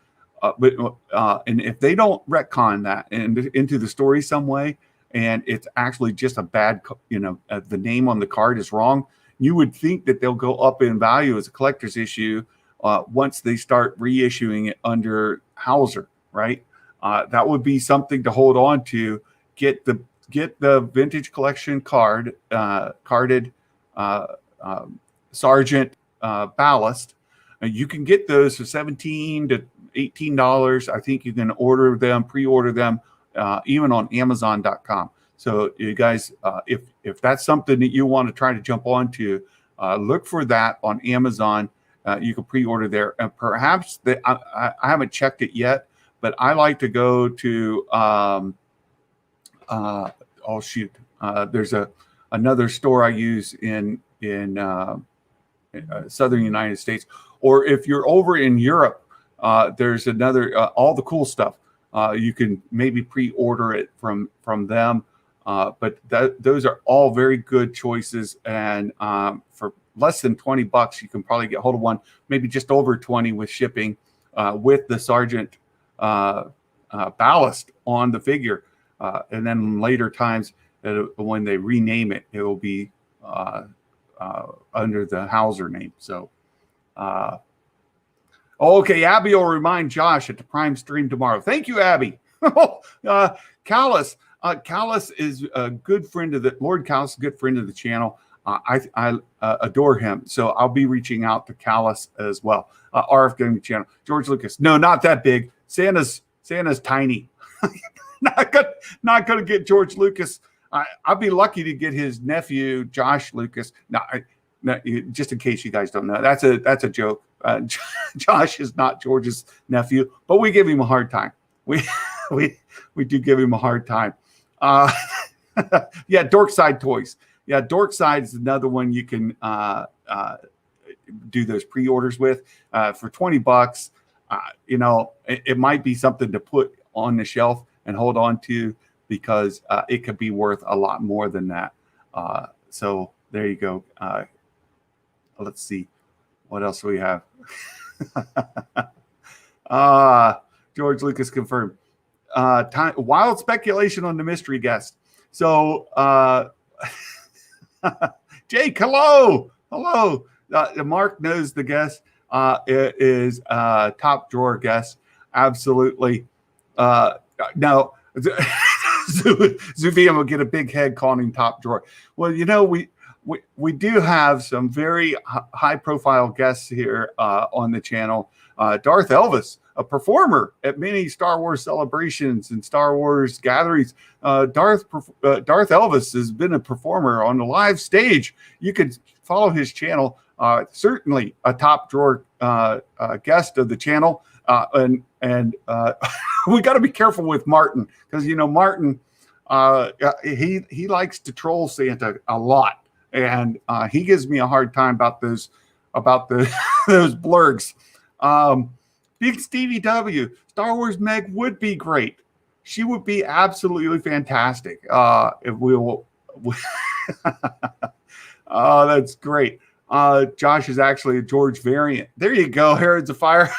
and if they don't retcon that into the story some way, and it's actually just a bad, the name on the card is wrong, you would think that they'll go up in value as a collector's issue once they start reissuing it under Hauser, right? That would be something to hold on to. Get the vintage collection carded Sergeant Ballast. You can get those for $17 to $18. I think you can pre-order them even on Amazon.com. So you guys, if that's something that you want to try to jump onto, look for that on Amazon. You can pre-order there, and perhaps I haven't checked it yet, but I like to go to there's another store I use in southern United States, or if you're over in Europe, there's another all the cool stuff. You can maybe pre-order it from them, but those are all very good choices, and for less than $20. You can probably get hold of one, maybe just over 20 with shipping, with the Sergeant ballast on the figure. And then later times, when they rename it, it will be under the Hauser name. So, okay, Abby will remind Josh at the Prime stream tomorrow. Thank you, Abby. Callus. Callus is a good friend of the Lord Callus, a good friend of the channel. I adore him, so I'll be reaching out to Callus as well. RF Gaming Channel. George Lucas. No, not that big. Santa's tiny. not gonna get George Lucas. I'll be lucky to get his nephew Josh Lucas. No, just in case you guys don't know, that's a joke. Josh is not George's nephew, but we give him a hard time. We do give him a hard time. Yeah, Dorkside Toys. Yeah, Dorkside is another one you can do those pre-orders with for $20. It might be something to put on the shelf and hold on to, because it could be worth a lot more than that. So there you go. Let's see. What else do we have? George Lucas confirmed. Wild speculation on the mystery guest. So, Jake, hello. Mark knows the guest is top drawer guest. Absolutely. No, Zuvian will get a big head calling him top drawer. Well, we do have some very high profile guests here on the channel. Darth Elvis, a performer at many Star Wars celebrations and Star Wars gatherings. Darth Elvis has been a performer on the live stage. You could follow his channel. Certainly a top drawer guest of the channel. And we got to be careful with Martin, because Martin, he likes to troll Santa a lot, and he gives me a hard time about those those blurgs. Big Stevie W, Star Wars Meg would be great. She would be absolutely fantastic. If we'll oh, that's great. Josh is actually a George variant. There you go, Herod's of Fire.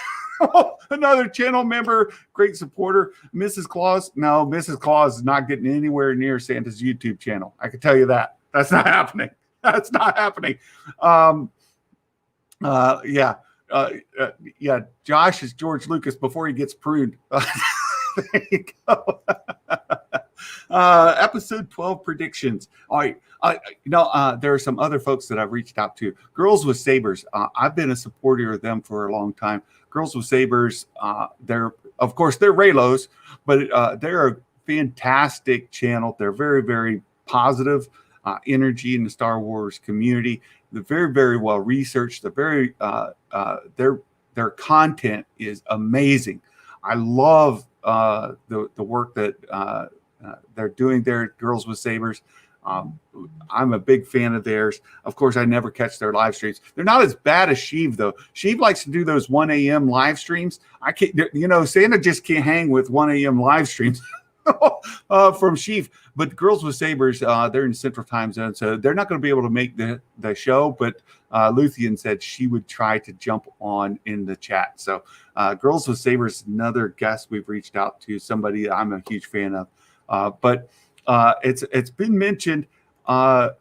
Another channel member, great supporter. Mrs. Claus. No, Mrs. Claus is not getting anywhere near Santa's YouTube channel. I can tell you that. That's not happening. That's not happening. Yeah. Josh is George Lucas before he gets pruned. There you go. Episode 12 predictions. All right. There are some other folks that I've reached out to. Girls with Sabers. I've been a supporter of them for a long time. Girls with Sabers. They're Raylos, but they're a fantastic channel. They're very, very positive energy in the Star Wars community. They're very, very well researched. They're very their content is amazing. I love the work that they're doing there. Girls with Sabers. I'm a big fan of theirs. Of course, I never catch their live streams. They're not as bad as Sheev, though. Sheev likes to do those 1 a.m. live streams. I can't, Santa just can't hang with 1 a.m. live streams from Sheev. But Girls with Sabers, they're in Central Time Zone, so they're not going to be able to make the show. But Luthien said she would try to jump on in the chat. So Girls with Sabers, another guest we've reached out to, somebody I'm a huge fan of. But it's been mentioned, not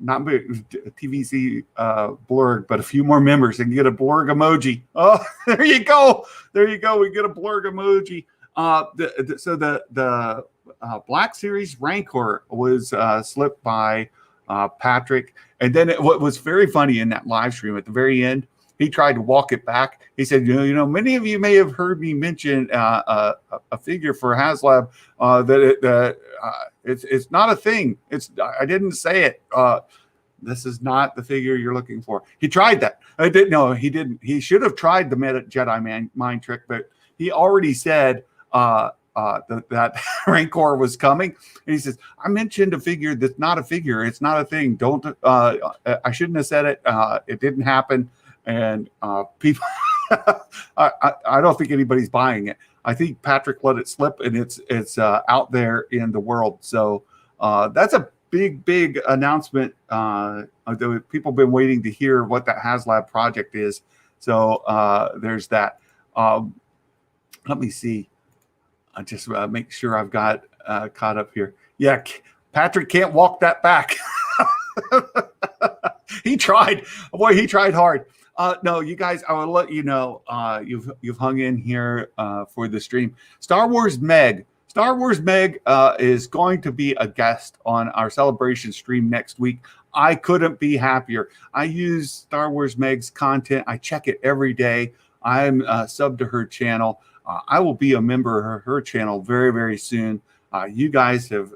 TVC blurg, but a few more members and get a blurg emoji. Oh, there you go. We get a blurg emoji. So the Black Series Rancor was slipped by Patrick, and then what was very funny in that live stream at the very end, he tried to walk it back. He said, many of you may have heard me mention a figure for HasLab that it's not a thing. I didn't say it. This is not the figure you're looking for. He tried that. I didn't. No, he didn't. He should have tried the Jedi mind trick, but he already said that Rancor was coming. And he says, I mentioned a figure that's not a figure. It's not a thing. Don't. I shouldn't have said it. It didn't happen. And people, I don't think anybody's buying it. I think Patrick let it slip, and it's out there in the world. So that's a big announcement. People have been waiting to hear what that HasLab project is. So there's that. Let me see. I just make sure I've got caught up here. Yeah, Patrick can't walk that back. He tried. Boy, he tried hard. No, you guys, I will let you know. You've hung in here for the stream. Star Wars Meg is going to be a guest on our celebration stream next week. I couldn't be happier. I use Star Wars Meg's content. I check it every day. I'm subbed to her channel. I will be a member of her channel very, very soon. You guys have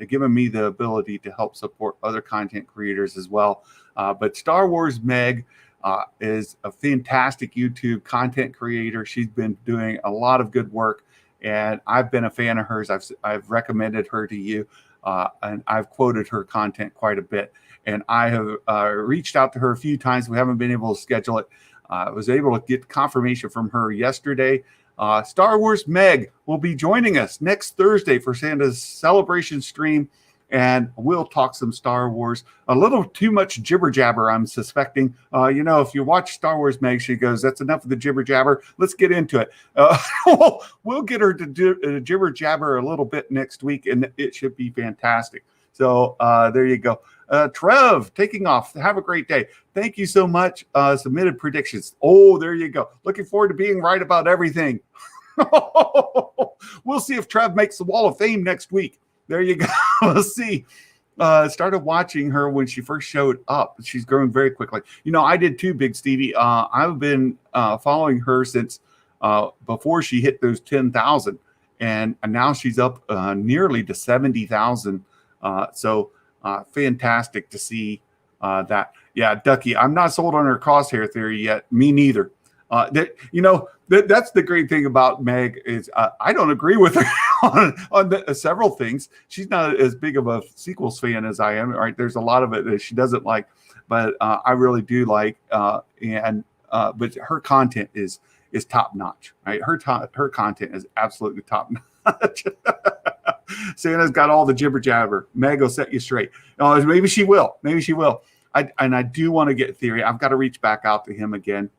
given me the ability to help support other content creators as well. But Star Wars Meg is a fantastic YouTube content creator. She's been doing a lot of good work, and I've been a fan of hers. I've recommended her to you, and I've quoted her content quite a bit. And I have reached out to her a few times. We haven't been able to schedule it. I was able to get confirmation from her yesterday. Star Wars Meg will be joining us next Thursday for Santa's celebration stream, and we'll talk some Star Wars. A little too much jibber jabber, I'm suspecting. If you watch Star Wars Meg, she goes, "That's enough of the jibber jabber. Let's get into it." We'll get her to do jibber jabber a little bit next week, and it should be fantastic. So there you go. Trev, taking off. Have a great day. Thank you so much. Submitted predictions. Oh, there you go. Looking forward to being right about everything. We'll see if Trev makes the Wall of Fame next week. There you go. We'll see. Started watching her when she first showed up. She's growing very quickly. I did too, Big Stevie. I've been following her since before she hit those 10,000. And now she's up nearly to 70,000. So fantastic to see that. Yeah, Ducky, I'm not sold on her crosshair theory yet. Me neither. That's the great thing about Meg is I don't agree with her on several things. She's not as big of a sequels fan as I am. Right? There's a lot of it that she doesn't like, but I really do like. But her content is top notch. Right? Her content is absolutely top notch. Santa's got all the jibber jabber. Meg will set you straight. Maybe she will. I do want to get theory. I've got to reach back out to him again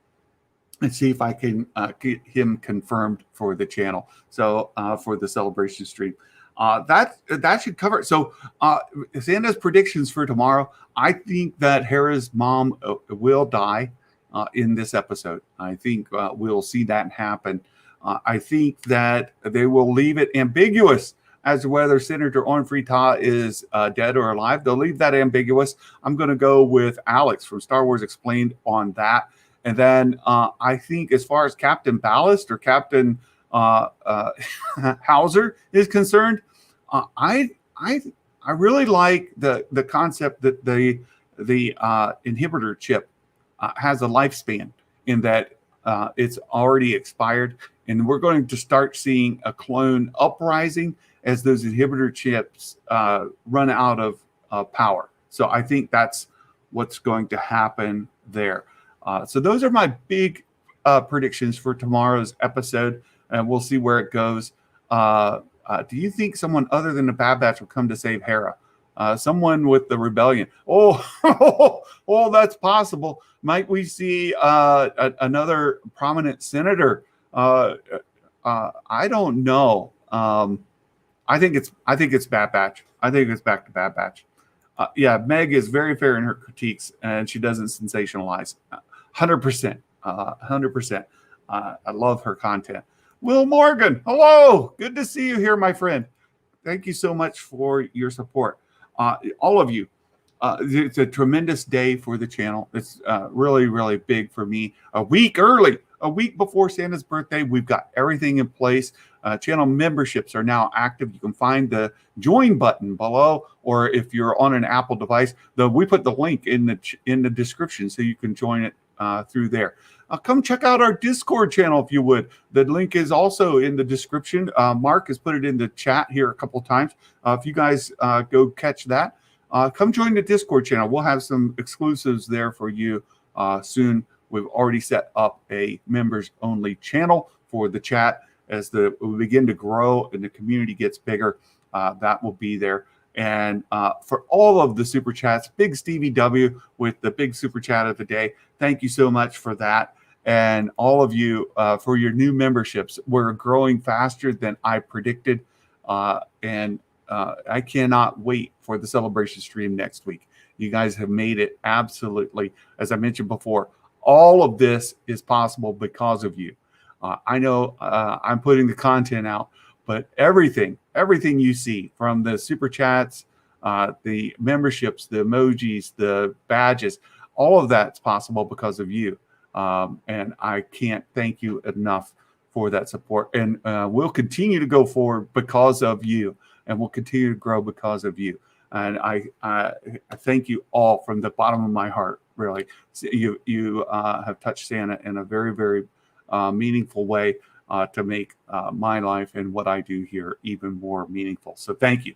and see if I can get him confirmed for the channel. So for the celebration stream, that should cover it. So Santa's predictions for tomorrow. I think that Hera's mom will die in this episode. I think we'll see that happen. I think that they will leave it ambiguous as to whether Senator Ornfrita is dead or alive. They'll leave that ambiguous. I'm going to go with Alex from Star Wars Explained on that. And then I think as far as Captain Ballast or Captain Hauser is concerned, I really like the concept that the inhibitor chip has a lifespan in that it's already expired. And we're going to start seeing a clone uprising as those inhibitor chips run out of power. So I think that's what's going to happen there. So those are my big predictions for tomorrow's episode, and we'll see where it goes. Do you think someone other than the Bad Batch will come to save Hera? Someone with the rebellion? Oh, that's possible. Might we see another prominent senator? I don't know. I think it's Bad Batch. I think it's back to Bad Batch. Meg is very fair in her critiques, and she doesn't sensationalize. 100%. 100%. I love her content. Will Morgan, hello. Good to see you here, my friend. Thank you so much for your support. All of you. It's a tremendous day for the channel. It's really, really big for me. A week early, a week before Santa's birthday, we've got everything in place. Channel memberships are now active. You can find the join button below, or if you're on an Apple device, we put the link in the description so you can join it through there. Come check out our Discord channel if you would. The link is also in the description. Mark has put it in the chat here a couple times. If you guys go catch that, come join the Discord channel. We'll have some exclusives there for you soon. We've already set up a members only channel for the chat. As we begin to grow and the community gets bigger, that will be there. And for all of the super chats, Big Stevie W with the big super chat of the day. Thank you so much for that. And all of you for your new memberships. We're growing faster than I predicted. And I cannot wait for the celebration stream next week. You guys have made it absolutely, as I mentioned before, all of this is possible because of you. I know I'm putting the content out, but everything you see, from the super chats, the memberships, the emojis, the badges, all of that's possible because of you. And I can't thank you enough for that support. And we'll continue to go forward because of you, and we'll continue to grow because of you. And I thank you all from the bottom of my heart. Really, you have touched Santa in a very, very meaningful way to make my life and what I do here even more meaningful. So thank you.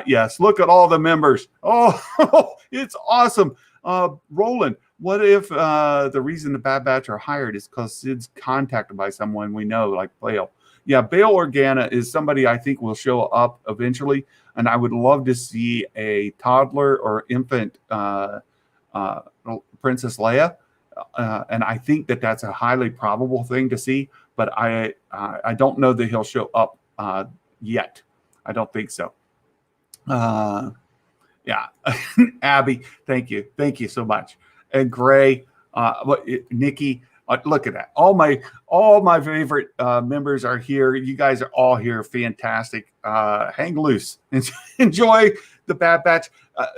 Yes, look at all the members. Oh, it's awesome. Roland, what if the reason the Bad Batch are hired is because Sid's contacted by someone we know, like Bale? Yeah, Bale Organa is somebody I think will show up eventually, and I would love to see a toddler or infant Princess Leia, and I think that that's a highly probable thing to see, but I don't know that he'll show up yet. I don't think so. Yeah, Abby, thank you so much, and Gray, Nikki. Look at that! All my favorite members are here. You guys are all here. Fantastic. Hang loose. Enjoy the Bad Batch.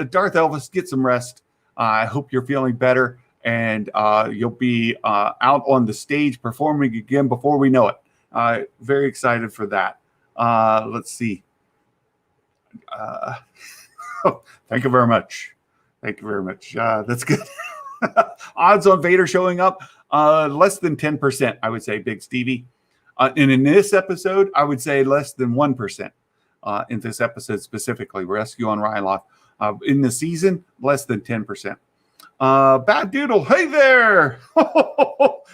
Darth Elvis, get some rest. I hope you're feeling better, and you'll be out on the stage performing again before we know it. Very excited for that. Let's see. Thank you very much. Thank you very much. That's good. Odds on Vader showing up. Less than 10%, I would say, Big Stevie. And in this episode, I would say less than 1% in this episode specifically, Rescue on Ryloth. In the season, less than 10%. Bad Doodle, hey there!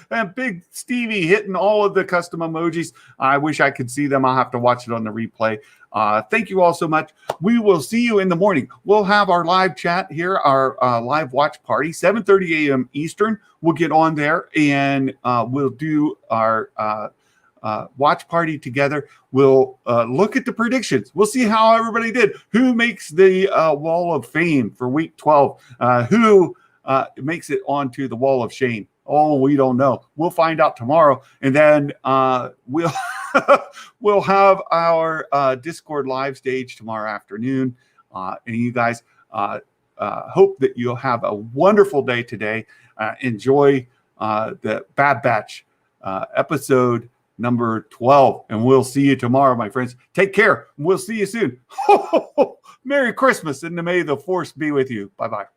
And Big Stevie hitting all of the custom emojis. I wish I could see them. I'll have to watch it on the replay. Thank you all so much. We will see you in the morning. We'll have our live chat here, our live watch party, 7:30 a.m. Eastern. We'll get on there and we'll do our watch party together. We'll look at the predictions. We'll see how everybody did. Who makes the Wall of Fame for week 12? Who makes it onto the Wall of Shame? Oh, we don't know. We'll find out tomorrow. And then we'll we'll have our Discord live stage tomorrow afternoon. And you guys hope that you'll have a wonderful day today. Enjoy the Bad Batch episode number 12. And we'll see you tomorrow, my friends. Take care. We'll see you soon. Merry Christmas, and may the Force be with you. Bye-bye.